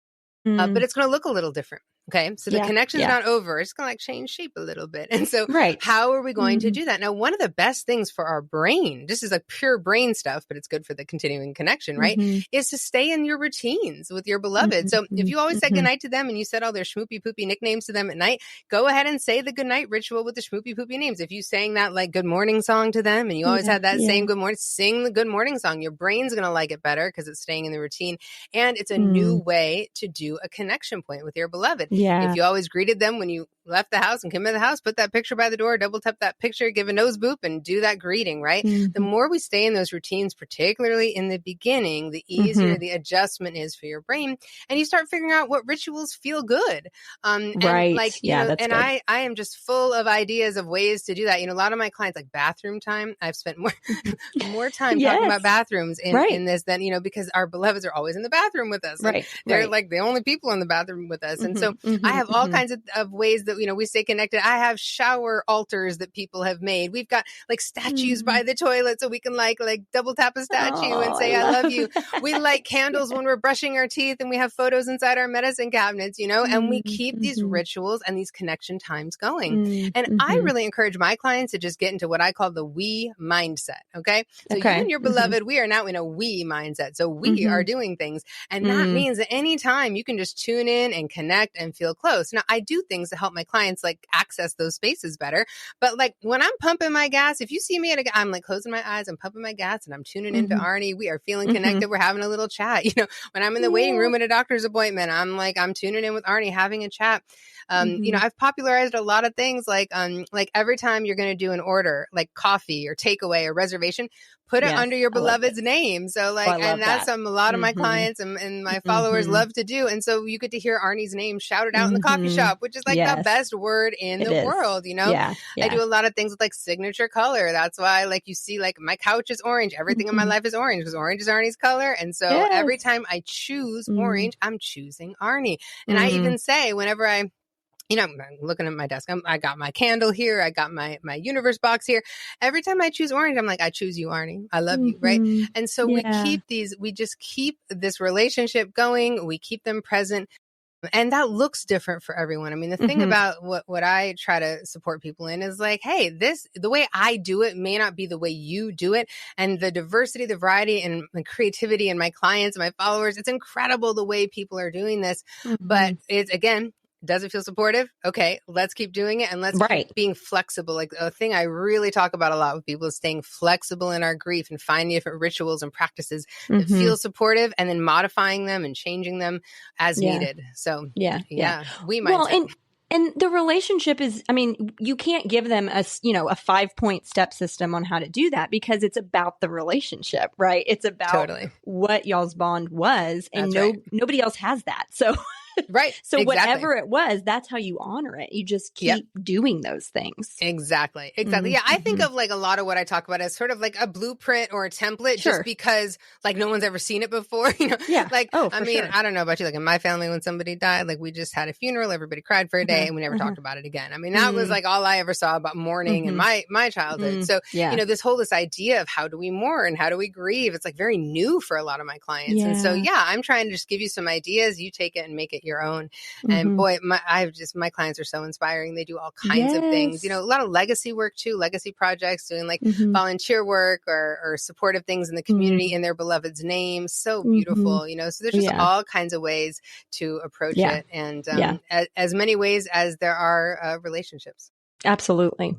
But it's going to look a little different. Okay. So the connection's not over. It's going to change shape a little bit. And so how are we going to do that? Now, one of the best things for our brain, this is like pure brain stuff, but it's good for the continuing connection, right? Is to stay in your routines with your beloved. So if you always said goodnight to them and you said all their schmoopy poopy nicknames to them at night, go ahead and say the goodnight ritual with the schmoopy poopy names. If you sang that like good morning song to them and you always had that same good morning, sing the good morning song. Your brain's going to like it better because it's staying in the routine. And it's a new way to do a connection point with your beloved. If you always greeted them when you left the house and came in the house, put that picture by the door, double tap that picture, give a nose boop and do that greeting, right? The more we stay in those routines, particularly in the beginning, the easier the adjustment is for your brain. And you start figuring out what rituals feel good. And like, that's and good. I am just full of ideas of ways to do that. A lot of my clients like bathroom time. I've spent more time talking about bathrooms in this than, because our beloveds are always in the bathroom with us. They're like the only people in the bathroom with us. And so I have all kinds of ways that, we stay connected. I have shower altars that people have made. We've got like statues by the toilet so we can like double tap a statue and say, I love you. We light candles when we're brushing our teeth and we have photos inside our medicine cabinets, and we keep these rituals and these connection times going. And I really encourage my clients to just get into what I call the we mindset. Okay. So you and your beloved, we are now in a we mindset. So we are doing things. And that means that anytime you can just tune in and connect and feel close. Now I do things to help my clients like access those spaces better. But like when I'm pumping my gas, if you see me I'm like closing my eyes, I'm pumping my gas and I'm tuning into Arnie. We are feeling connected. We're having a little chat. When I'm in the waiting room at a doctor's appointment, I'm tuning in with Arnie, having a chat. You know, I've popularized a lot of things like every time you're going to do an order, like coffee or takeaway or reservation, put it under your beloved's name. So like, and that's a lot of my clients and my followers love to do. And so you get to hear Arnie's name shouted out in the coffee shop, which is like the best word in the world, you know? I do a lot of things with like signature color. That's why like you see like my couch is orange. Everything in my life is orange because orange is Arnie's color. And so every time I choose orange, I'm choosing Arnie. And I even say whenever you know, I'm looking at my desk. I got my candle here. I got my universe box here. Every time I choose orange, I'm like, I choose you, Arnie. I love you, right? And so we just keep this relationship going. We keep them present. And that looks different for everyone. I mean, the thing about what I try to support people in is like, hey, the way I do it may not be the way you do it. And the diversity, the variety and the creativity in my clients, my followers, it's incredible the way people are doing this. But it's, again, does it feel supportive? Okay, let's keep doing it and let's keep being flexible. Like a thing I really talk about a lot with people is staying flexible in our grief and finding different rituals and practices that feel supportive and then modifying them and changing them as needed. So we might. Well, and the relationship is, I mean, you can't give them a 5-point step system on how to do that because it's about the relationship, right? It's about what y'all's bond was. And nobody else has that. So So whatever it was, that's how you honor it. You just keep doing those things. Exactly. Yeah. I think of like a lot of what I talk about as sort of like a blueprint or a template just because like no one's ever seen it before. You know? Like, I mean, I don't know about you. Like in my family, when somebody died, like we just had a funeral, everybody cried for a day and we never talked about it again. I mean, that was like all I ever saw about mourning in my childhood. So, you know, this idea of how do we mourn? How do we grieve? It's like very new for a lot of my clients. And so, I'm trying to just give you some ideas. You take it and make it your own. And boy, my clients are so inspiring. They do all kinds of things, you know, a lot of legacy work too, legacy projects, doing like volunteer work or supportive things in the community in their beloved's name. So beautiful, you know, so there's just all kinds of ways to approach it. And as many ways as there are relationships. Absolutely.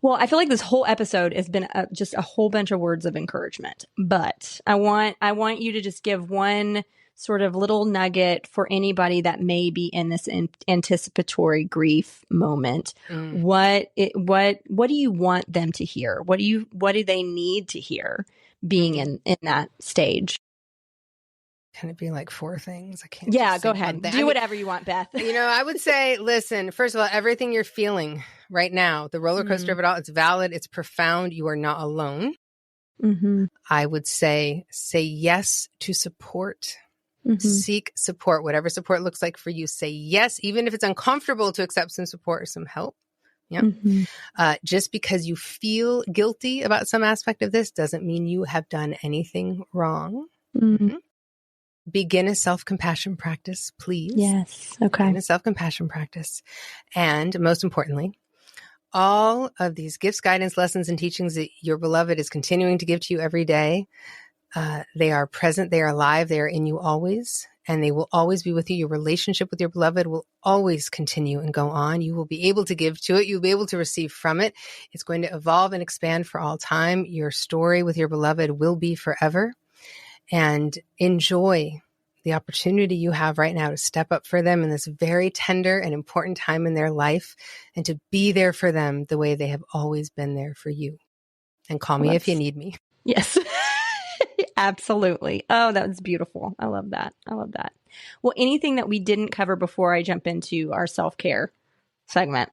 Well, I feel like this whole episode has been just a whole bunch of words of encouragement, but I want you to just give one sort of little nugget for anybody that may be in this anticipatory grief moment. What do you want them to hear? What do they need to hear being in that stage? Can it be like 4 things? I can't. Yeah, go ahead. Do whatever you want, Beth. You know, I would say, listen, first of all, everything you're feeling right now, the roller coaster of it all, it's valid. It's profound. You are not alone. I would say yes to support. Seek support, whatever support looks like for you. Say yes, even if it's uncomfortable to accept some support or some help. Just because you feel guilty about some aspect of this doesn't mean you have done anything wrong. Begin a self-compassion practice, please. Yes. Okay. Begin a self-compassion practice. And most importantly, all of these gifts, guidance, lessons, and teachings that your beloved is continuing to give to you every day, they are present, they are alive, they are in you always, and they will always be with you. Your relationship with your beloved will always continue and go on. You will be able to give to it. You'll be able to receive from it. It's going to evolve and expand for all time. Your story with your beloved will be forever. And enjoy the opportunity you have right now to step up for them in this very tender and important time in their life and to be there for them the way they have always been there for you. And call me if you need me. Yes. Absolutely. Oh, that was beautiful. I love that. Well, anything that we didn't cover before I jump into our self-care segment?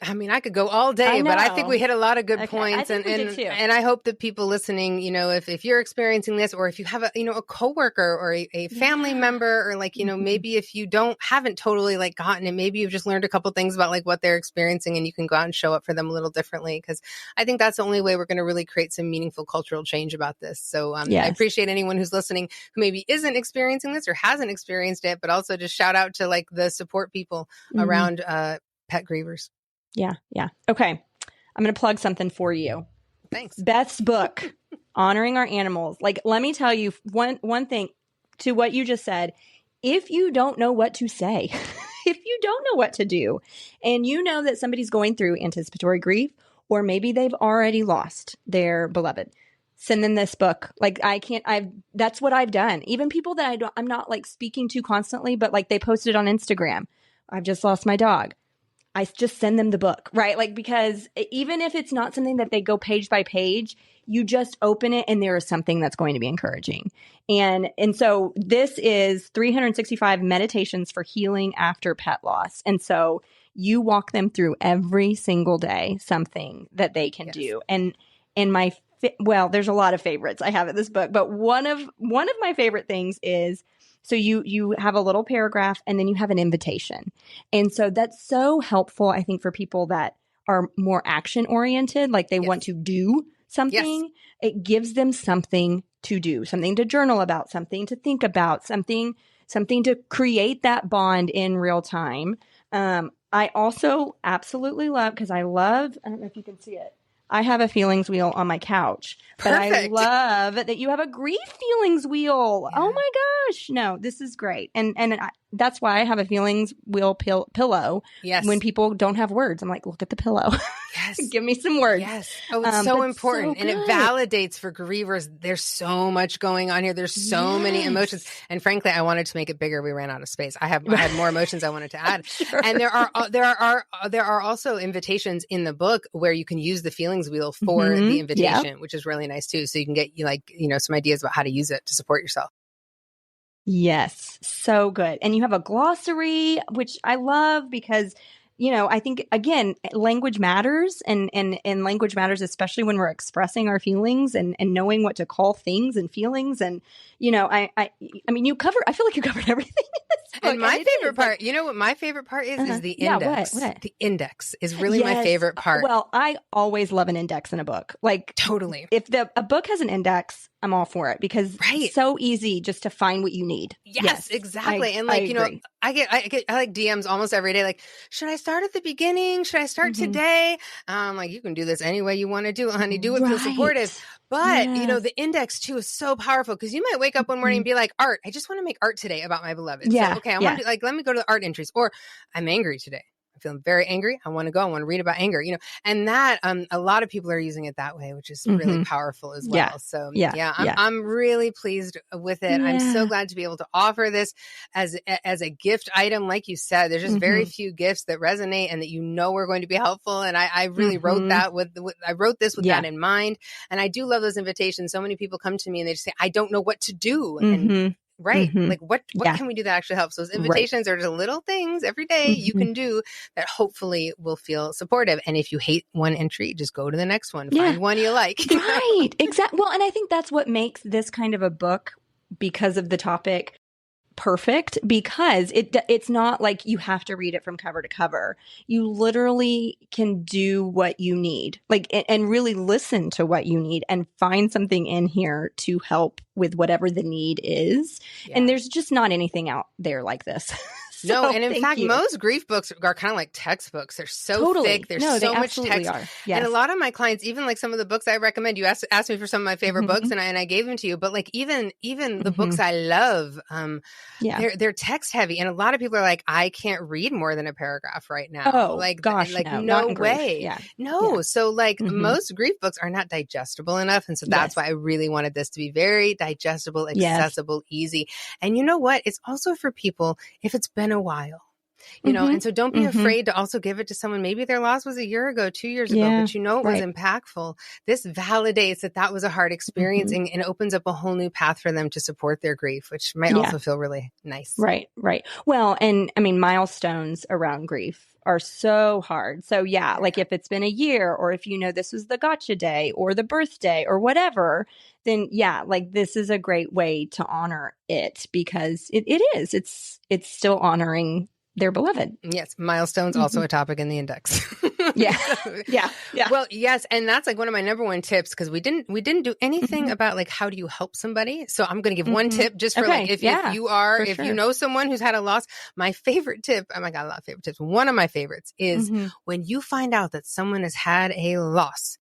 I mean, I could go all day, but I think we hit a lot of good points. And I hope that people listening, you know, if you're experiencing this, or if you have a coworker or a family member, or like, you know, maybe if you haven't totally like gotten it, maybe you've just learned a couple things about like what they're experiencing and you can go out and show up for them a little differently. Cause I think that's the only way we're going to really create some meaningful cultural change about this. So I appreciate anyone who's listening who maybe isn't experiencing this or hasn't experienced it, but also just shout out to like the support people around pet grievers. Yeah. Okay. I'm going to plug something for you. Thanks. Beth's book, Honoring Our Animals. Like, let me tell you one thing to what you just said. If you don't know what to say, if you don't know what to do, and you know that somebody's going through anticipatory grief, or maybe they've already lost their beloved, send them this book. Like that's what I've done. Even people that I'm not like speaking to constantly, but like they posted on Instagram, I've just lost my dog. I just send them the book, right? Like, because even if it's not something that they go page by page, you just open it and there is something that's going to be encouraging. And so this is 365 meditations for healing after pet loss. And so you walk them through every single day, something that they can do. And there's a lot of favorites I have in this book, but one of my favorite things is, so you have a little paragraph and then you have an invitation. And so that's so helpful, I think, for people that are more action oriented, like they want to do something. Yes. It gives them something to do, something to journal about, something to think about, something to create that bond in real time. I also absolutely love, because I don't know if you can see it, I have a feelings wheel on my couch, but I love that you have a grief feelings wheel. Yeah. Oh my gosh. No, this is great. And that's why I have a feelings wheel pillow. Yes. When people don't have words, I'm like, look at the pillow. Yes. Give me some words. Yes. Oh, it's so important. So and it validates for grievers. There's so much going on here. There's so many emotions. And frankly, I wanted to make it bigger. We ran out of space. I had more emotions I wanted to add. Sure. And there are also invitations in the book where you can use the feelings wheel for the invitation, which is really nice too. So you can get some ideas about how to use it to support yourself. Yes. So good. And you have a glossary, which I love because, I think, again, language matters and language matters, especially when we're expressing our feelings and knowing what to call things and feelings. And, I feel like you covered everything in this book. And my favorite part, what my favorite part is the index. What? The index is really my favorite part. Well, I always love an index in a book. Like, totally. If a book has an index, I'm all for it because it's so easy just to find what you need. Yes, exactly. And like, I get like DMs almost every day. Like, should I start at the beginning? Should I start today? Like, you can do this any way you want to do it, honey. Do it, feel supportive. But, the index too is so powerful because you might wake up one morning and be like, art, I just want to make art today about my beloved. Yeah. So, okay, I want to let me go to the art entries, or I'm angry today. I'm feeling very angry. I want to read about anger, and that, a lot of people are using it that way, which is really powerful as well. Yeah. So I'm really pleased with it. Yeah. I'm so glad to be able to offer this as a gift item. Like you said, there's just very few gifts that resonate and that are going to be helpful. And I really wrote that I wrote this with that in mind. And I do love those invitations. So many people come to me and they just say, I don't know what to do. And like what can we do that actually helps? Those invitations are just little things every day you can do that hopefully will feel supportive. And if you hate one entry, just go to the next one. Find one you like. Right. Exactly. Well, and I think that's what makes this kind of a book, because of the topic, perfect, because it's not like you have to read it from cover to cover. You literally can do what you need, like, and really listen to what you need and find something in here to help with whatever the need is. Yeah. And there's just not anything out there like this. No, and in fact, most grief books are kind of like textbooks. They're so thick. There's so much text. Yes. And a lot of my clients, even like some of the books I recommend, you asked me for some of my favorite books and I gave them to you. But like even the books I love, they're text heavy. And a lot of people are like, I can't read more than a paragraph right now. Oh, like, gosh, no way. Yeah. No. Yeah. So like most grief books are not digestible enough. And so that's why I really wanted this to be very digestible, accessible, easy. And you know what? It's also for people, if it's been a while, and so don't be afraid to also give it to someone. Maybe their loss was a year ago, 2 years ago, but it was impactful. This validates that was a hard experience and opens up a whole new path for them to support their grief, which might also feel really nice. Right. Well, and I mean, milestones around grief are so hard. So like if it's been a year, or if this was the gotcha day or the birthday or whatever, then like this is a great way to honor it, because it's still honoring their beloved. Yes. Milestones, also a topic in the index. Yeah. Well, yes. And that's like one of my number one tips, because we didn't do anything about like, how do you help somebody? So I'm going to give one tip just for like, if you know someone who's had a loss. My favorite tip, oh my God, a lot of favorite tips. One of my favorites is when you find out that someone has had a loss,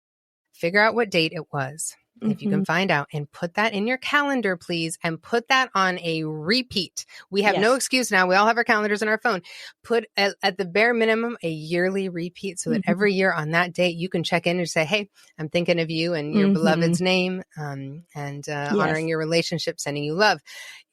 figure out what date it was. if you can find out, and put that in your calendar, please, and put that on a repeat. We have no excuse now. We all have our calendars on our phone. Put at the bare minimum a yearly repeat so that every year on that date you can check in and say, hey, I'm thinking of you and your beloved's name, and honoring your relationship, sending you love.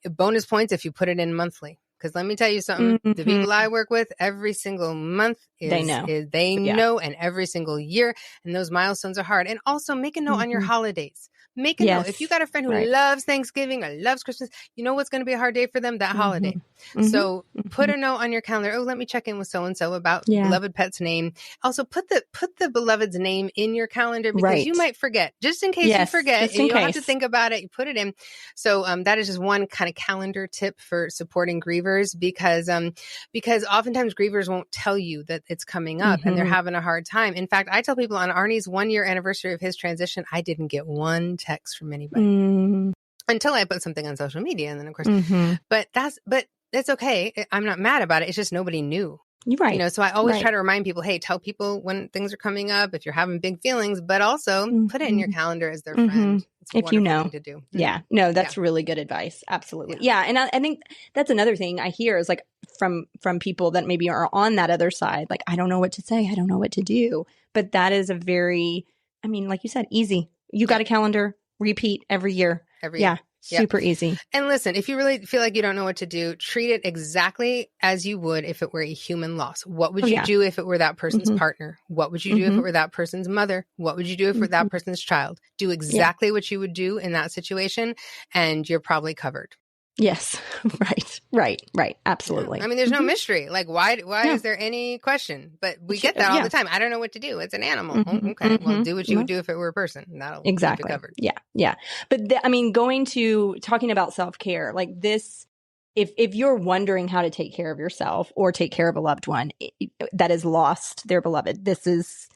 Bonus points if you put it in monthly. Because let me tell you something, the people I work with every single month they know, and every single year, and those milestones are hard. And also make a note on your holidays. Make a note. If you got a friend who loves Thanksgiving or loves Christmas, you know what's going to be a hard day for them? That holiday. So put a note on your calendar. Oh, let me check in with so-and-so about beloved pet's name. Also put the beloved's name in your calendar because you might forget. Just in case you forget, you don't have to think about it. You put it in. So that is just one kind of calendar tip for supporting grievers because oftentimes grievers won't tell you that it's coming up and they're having a hard time. In fact, I tell people on Arnie's 1-year anniversary of his transition, I didn't get one text from anybody until I put something on social media. And then of course, but it's okay. I'm not mad about it. It's just nobody knew. Right. You know, so I always try to remind people, hey, tell people when things are coming up, if you're having big feelings, but also put it in your calendar as their friend. It's a if you know thing to do. Yeah. No, that's really good advice. Absolutely. Yeah. And I think that's another thing I hear is like from people that maybe are on that other side, like, I don't know what to say. I don't know what to do. But that is a very, I mean, like you said, easy. You got a calendar, repeat every year. Super easy. And listen, if you really feel like you don't know what to do, treat it exactly as you would if it were a human loss. What would you do if it were that person's partner? What would you do if it were that person's mother? What would you do if it were that person's child? Do exactly what you would do in that situation, and you're probably covered. Yes. Right. Absolutely. Yeah. I mean, there's no mystery. Like, why is there any question? But we get that all the time. I don't know what to do. It's an animal. Oh, okay. Well, do what you would do if it were a person. That'll keep it covered. Yeah. But I mean, talking about self-care, like this, if you're wondering how to take care of yourself or take care of a loved one that has lost their beloved, this is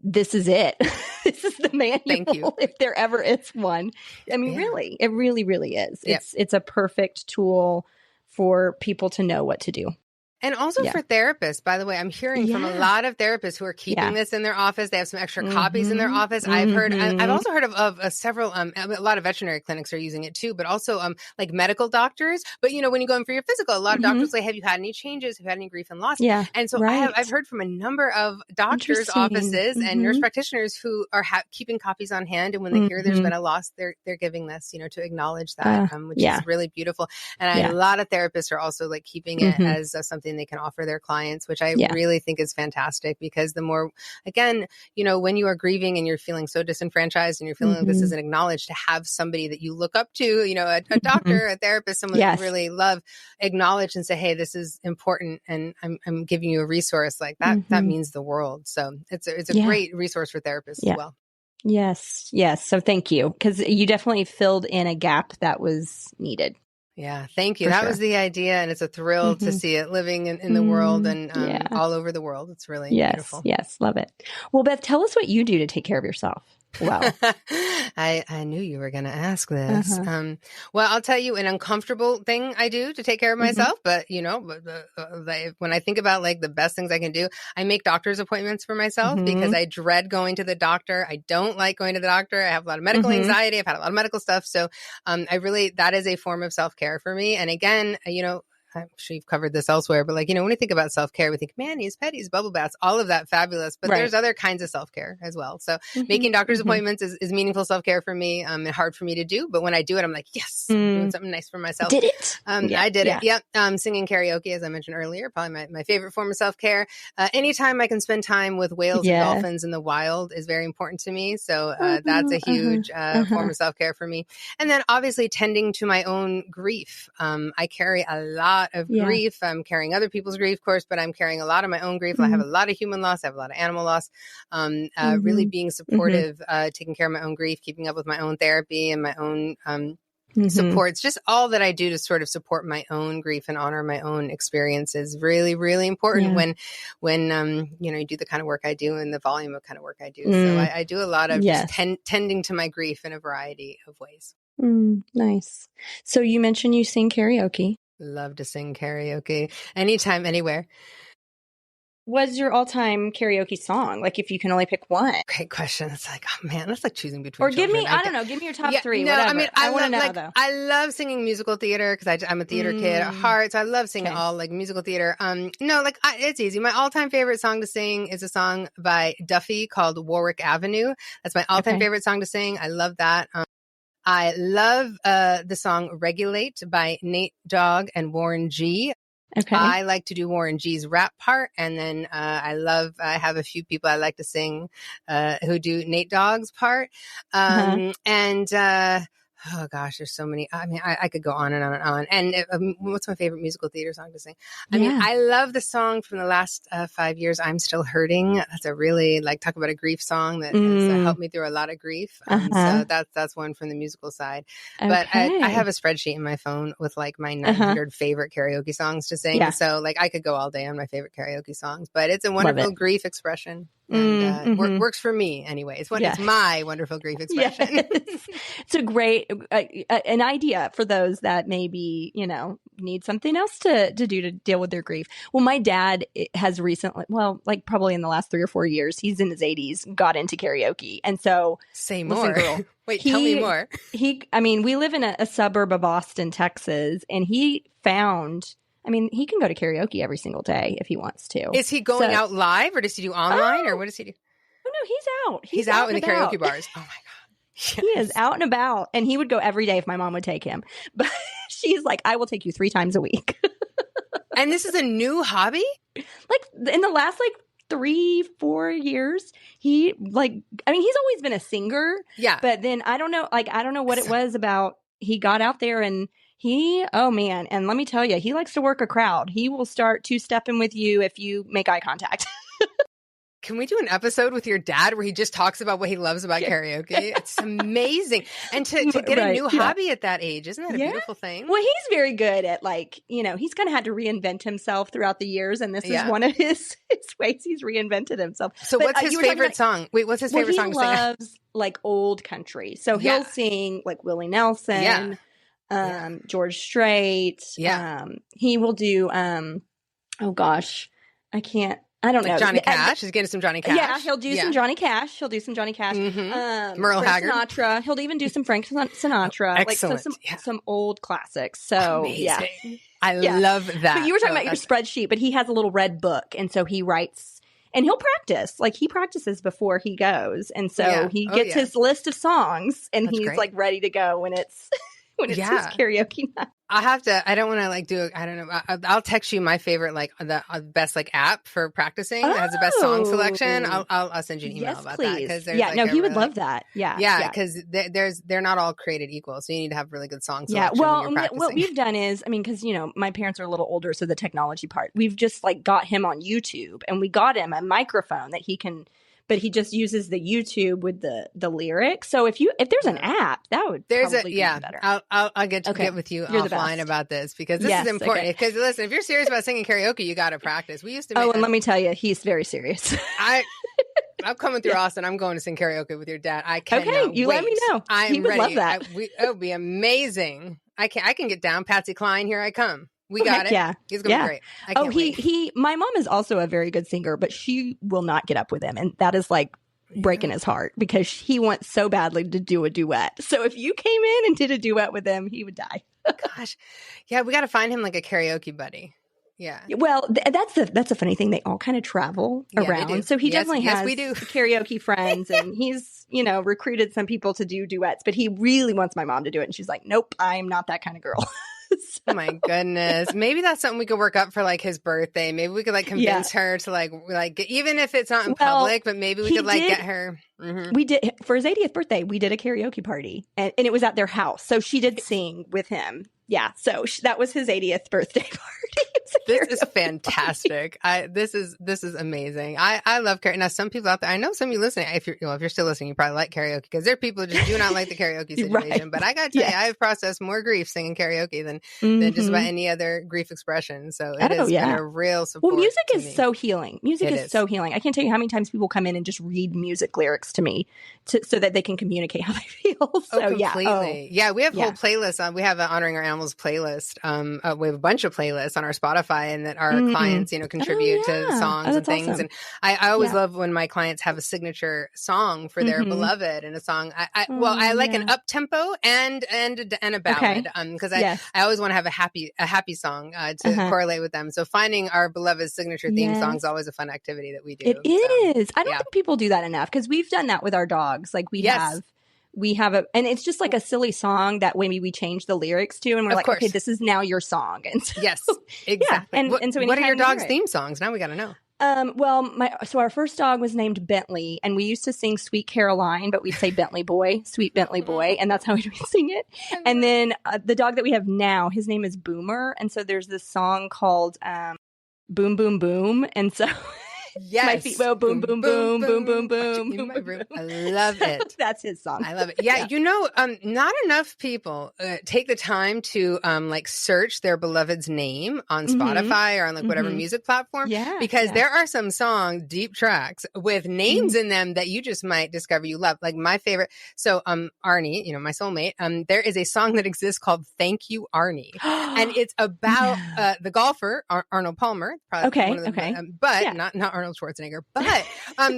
it. This is the manual. Thank you. If there ever is one. I mean, really, it really is. It's a perfect tool for people to know what to do. And also for therapists, by the way, I'm hearing from a lot of therapists who are keeping this in their office. They have some extra copies in their office. I've also heard of several, a lot of veterinary clinics are using it too, but also like medical doctors. But you know, when you go in for your physical, a lot of doctors say, have you had any changes? Have you had any grief and loss? Yeah. And so I've heard from a number of doctors' offices and nurse practitioners who are keeping copies on hand. And when they hear there's been a loss, they're giving this, you know, to acknowledge that, which is really beautiful. And a lot of therapists are also like keeping it as something they can offer their clients, which I really think is fantastic, because the more, again, you know, when you are grieving and you're feeling so disenfranchised and you're feeling like this isn't acknowledged, to have somebody that you look up to, you know, a doctor, a therapist, someone that you really love, acknowledge and say, hey, this is important and I'm giving you a resource like that, that means the world. So it's a great resource for therapists as well. Yes. So thank you, because you definitely filled in a gap that was needed. Yeah, thank you. That was the idea, and it's a thrill to see it living in the world and all over the world. It's really beautiful. Yes, love it. Well, Beth, tell us what you do to take care of yourself. Wow. I knew you were going to ask this. Well, I'll tell you an uncomfortable thing I do to take care of myself. But, you know, when I think about like the best things I can do, I make doctor's appointments for myself because I dread going to the doctor. I don't like going to the doctor. I have a lot of medical anxiety. I've had a lot of medical stuff. So that is a form of self-care for me. And again, you know, I'm sure you've covered this elsewhere, but like, you know, when we think about self-care, we think manis, petties, bubble baths, all of that fabulous, but there's other kinds of self-care as well. So making doctor's appointments is meaningful self-care for me, and hard for me to do. But when I do it, I'm like, yes, I'm doing something nice for myself. Did it. I did it. Yep. Singing karaoke, as I mentioned earlier, probably my favorite form of self-care. Anytime I can spend time with whales and dolphins in the wild is very important to me. So that's a huge form of self-care for me. And then obviously tending to my own grief. I carry a lot of grief. I'm carrying other people's grief, of course, but I'm carrying a lot of my own grief. I have a lot of human loss. I have a lot of animal loss. Really being supportive, taking care of my own grief, keeping up with my own therapy and my own supports, just all that I do to sort of support my own grief and honor my own experience is really, really important when you know, you do the kind of work I do and the volume of kind of work I do. So I do a lot of just tending to my grief in a variety of ways. Nice. So you mentioned you sing karaoke. Love to sing karaoke anytime, anywhere. was your all-time karaoke song? Like, if you can only pick one. Great question. It's like, oh man, that's like choosing between Or give me, children. I don't know, give me your top 3, No, whatever. I mean, I want to know, like, though. I love singing musical theater because I'm a theater kid at heart. So I love singing all like musical theater. No, like it's easy. My all-time favorite song to sing is a song by Duffy called Warwick Avenue. That's my all-time favorite song to sing. I love that. I love the song Regulate by Nate Dogg and Warren G. Okay. I like to do Warren G's rap part. And then I have a few people I like to sing who do Nate Dogg's part. Oh gosh, there's so many. I mean, I could go on and on and on. And what's my favorite musical theater song to sing? I mean, I love the song from the last 5 years, I'm Still Hurting. That's a really, like, talk about a grief song that has helped me through a lot of grief. So that's one from the musical side. Okay. But I have a spreadsheet in my phone with like my 900 favorite karaoke songs to sing. So like I could go all day on my favorite karaoke songs, but it's a wonderful grief expression. And works for me anyway. It's my wonderful grief expression. It's a great an idea for those that maybe, need something else to do to deal with their grief. Well, my dad has recently, like probably in the last 3 or 4 years, he's in his 80s, got into karaoke. And so say more. Listen, girl, wait, tell me more. We live in a suburb of Austin, Texas, and he found, he can go to karaoke every single day if he wants to. Is he going out live, or does he do online, or what does he do? Oh, no, he's out. He's out in the karaoke bars. Oh, my God. Yes. He is out and about, and he would go every day if my mom would take him. But she's like, I will take you 3 times a week. And this is a new hobby? Like, in the last, 3-4 years, he's always been a singer. Yeah. But then I don't know what it was about. He got out there and and let me tell you, he likes to work a crowd. He will start 2-stepping with you if you make eye contact. Can we do an episode with your dad where he just talks about what he loves about karaoke? It's amazing. And to get a new hobby at that age, isn't that a beautiful thing? Well, he's very good at he's kind of had to reinvent himself throughout the years. And this is one of his ways he's reinvented himself. So what's his favorite song? Wait, what's his favorite song to sing? He loves old country. So he'll sing Willie Nelson, George Strait. Yeah. He will do, oh gosh, I don't know. Johnny Cash. He's getting some Johnny Cash. Yeah, he'll do some Johnny Cash. Merle Haggard. Sinatra. He'll even do some Frank Sinatra. Excellent. Some old classics. So, amazing. I love that. But you were talking about your spreadsheet, but he has a little red book. And so he writes, and he'll practice. He practices before he goes. And so he gets his list of songs, and he's great. Ready to go when it's his karaoke night. I don't want to I don't know. I'll text you my favorite, the best app for practicing that has the best song selection. I'll send you an email about that. Cause he would love that. Yeah. Cause they're not all created equal. So you need to have really good song Yeah. selection. Well, what we've done is, cause my parents are a little older. So the technology part, we've just got him on YouTube, and we got him a microphone that he can, but he just uses the YouTube with the lyrics. So if there's an app, that would probably be better. I'll get with you offline about this, because this is important. Because listen, if you're serious about singing karaoke, you got to practice. We used to. And let me tell you, he's very serious. I'm coming through Austin. I'm going to sing karaoke with your dad. I cannot wait. Let me know. He would ready. Love that. It would be amazing. I can get down. Patsy Cline, here I come. We got it. Yeah. He's going to be great. I can't wait. My mom is also a very good singer, but she will not get up with him. And that is breaking his heart, because he wants so badly to do a duet. So if you came in and did a duet with him, he would die. Gosh. Yeah. We got to find him a karaoke buddy. Yeah. Well, that's a funny thing. They all kind of travel around. So he definitely has karaoke friends, and he's, recruited some people to do duets, but he really wants my mom to do it. And she's like, nope, I'm not that kind of girl. Oh my goodness. Maybe that's something we could work up for his birthday. Maybe we could convince her to even if it's not in public, but maybe we could get her. Mm-hmm. We did for his 80th birthday. We did a karaoke party, and it was at their house. So she did sing with him. Yeah. So that was his 80th birthday party. This is fantastic. This is amazing. I love karaoke. Now, some people out there, I know some of you listening, if you're still listening, you probably like karaoke, because there are people who just do not like the karaoke situation. Right. But I got to tell you, I've processed more grief singing karaoke than just about any other grief expression. So it has been a real support. Well, music is so healing. Music is so healing. I can't tell you how many times people come in and just read music lyrics to me so that they can communicate how they feel. So, completely. Yeah, we have whole playlists. We have an Honoring Our Animals playlist. We have a bunch of playlists on our Spotify Spotify and that our clients, contribute to songs and things. Awesome. And I always love when my clients have a signature song for their beloved, and a song. I like an up tempo and a ballad, because I always want to have a happy song to correlate with them. So finding our beloved's signature theme song is always a fun activity that we do. It is. I don't think people do that enough, because we've done that with our dogs. Like we have and it's just like a silly song that maybe we change the lyrics to, and we're like, okay, this is now your song. And so, yes, exactly. And so what are your dog's theme songs? Now we got to know. So our first dog was named Bentley, and we used to sing Sweet Caroline, but we'd say Bentley Boy, Sweet Bentley Boy, and that's how we'd sing it. And then the dog that we have now, his name is Boomer, and so there's this song called Boom Boom Boom, and so yes, my feet go boom boom boom boom boom boom. In my room. I love it. That's his song. I love it. Yeah, not enough people take the time to search their beloved's name on Spotify or on whatever music platform. Yeah, because there are some songs, deep tracks with names in them that you just might discover you love. Like my favorite. So Arnie, my soulmate. There is a song that exists called "Thank You, Arnie," and it's about the golfer Arnold Palmer. But not Arnold Schwarzenegger, but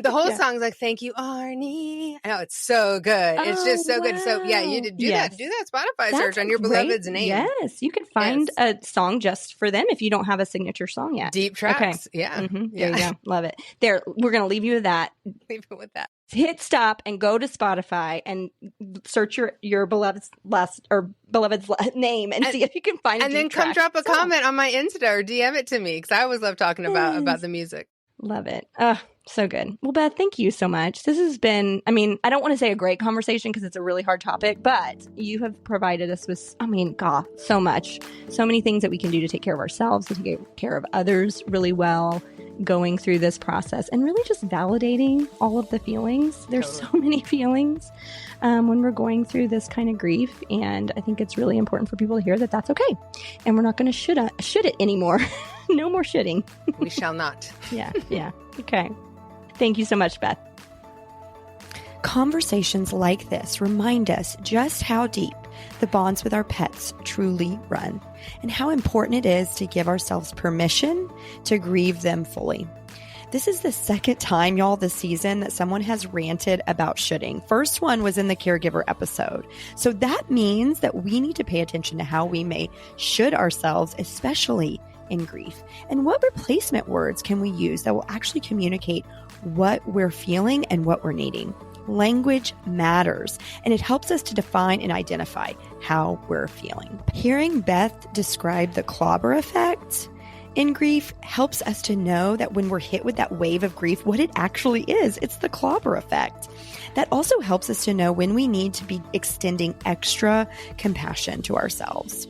the whole song's like, "Thank you, Arnie." I know, it's so good. It's just so good. So you did do that Spotify search on your beloved's name. Yes, you can find a song just for them if you don't have a signature song yet. Deep tracks. Okay. Yeah. There you go. Love it. There, we're going to leave you with that. Leave it with that. Hit stop and go to Spotify and search your beloved's name and see if you can find. And then come drop a comment on my Insta or DM it to me, because I always love talking about the music. Love it. So good. Well, Beth, thank you so much. This has been, I don't want to say a great conversation because it's a really hard topic, but you have provided us with, so much. So many things that we can do to take care of ourselves, to take care of others really well, going through this process and really just validating all of the feelings. There's so many feelings when we're going through this kind of grief. And I think it's really important for people to hear that that's okay. And we're not going to should it anymore. No more shitting. We shall not. Yeah. Okay. Thank you so much, Beth. Conversations like this remind us just how deep the bonds with our pets truly run, and how important it is to give ourselves permission to grieve them fully. This is the second time, y'all, this season that someone has ranted about shoulding. First one was in the caregiver episode. So that means that we need to pay attention to how we may should ourselves, especially in grief. And what replacement words can we use that will actually communicate what we're feeling and what we're needing? Language matters, and it helps us to define and identify how we're feeling. Hearing Beth describe the clobber effect in grief helps us to know that when we're hit with that wave of grief, what it actually is. It's the clobber effect. That also helps us to know when we need to be extending extra compassion to ourselves.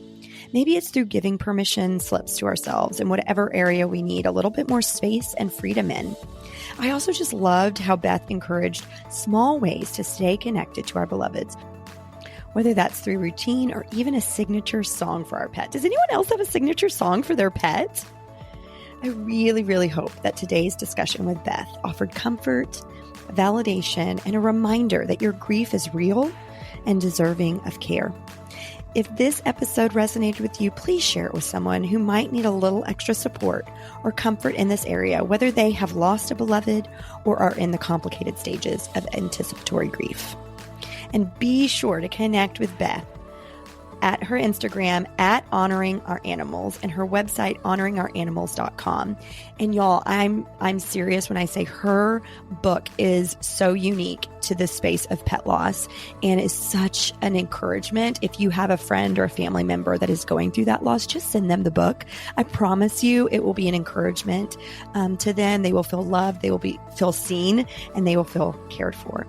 Maybe it's through giving permission slips to ourselves in whatever area we need a little bit more space and freedom in. I also just loved how Beth encouraged small ways to stay connected to our beloveds, whether that's through routine or even a signature song for our pet. Does anyone else have a signature song for their pet? I really, really hope that today's discussion with Beth offered comfort, validation, and a reminder that your grief is real and deserving of care. If this episode resonated with you, please share it with someone who might need a little extra support or comfort in this area, whether they have lost a beloved or are in the complicated stages of anticipatory grief. And be sure to connect with Beth at her Instagram at Honoring Our Animals and her website honoringouranimals.com. And y'all, I'm serious when I say her book is so unique to the space of pet loss and is such an encouragement. If you have a friend or a family member that is going through that loss, just send them the book. I promise you it will be an encouragement to them. They will feel loved, they will feel seen, and they will feel cared for.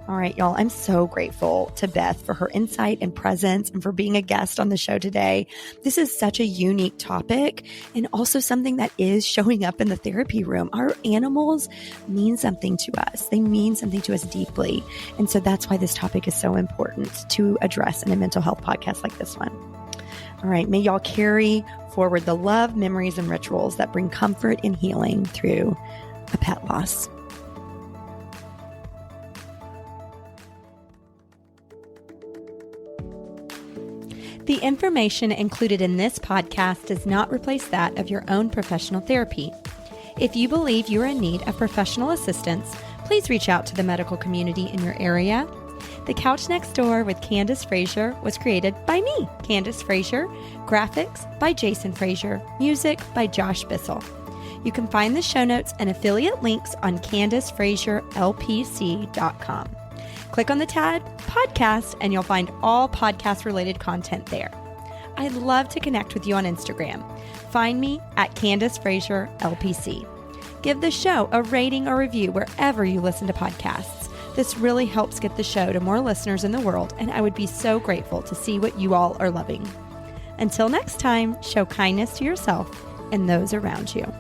All right, y'all, I'm so grateful to Beth for her insight and presence and for being a guest on the show today. This is such a unique topic and also something that is showing up in the therapy room. Our animals mean something to us. They mean something to us deeply. And so that's why this topic is so important to address in a mental health podcast like this one. All right, may y'all carry forward the love, memories, and rituals that bring comfort and healing through a pet loss. The information included in this podcast does not replace that of your own professional therapy. If you believe you are in need of professional assistance, please reach out to the medical community in your area. The Couch Next Door with Candice Fraser was created by me, Candice Fraser. Graphics by Jason Fraser. Music by Josh Bissell. You can find the show notes and affiliate links on CandiceFraserLPC.com. Click on the tab Podcast and you'll find all podcast-related content there. I'd love to connect with you on Instagram. Find me at Candice Fraser LPC. Give the show a rating or review wherever you listen to podcasts. This really helps get the show to more listeners in the world, and I would be so grateful to see what you all are loving. Until next time, show kindness to yourself and those around you.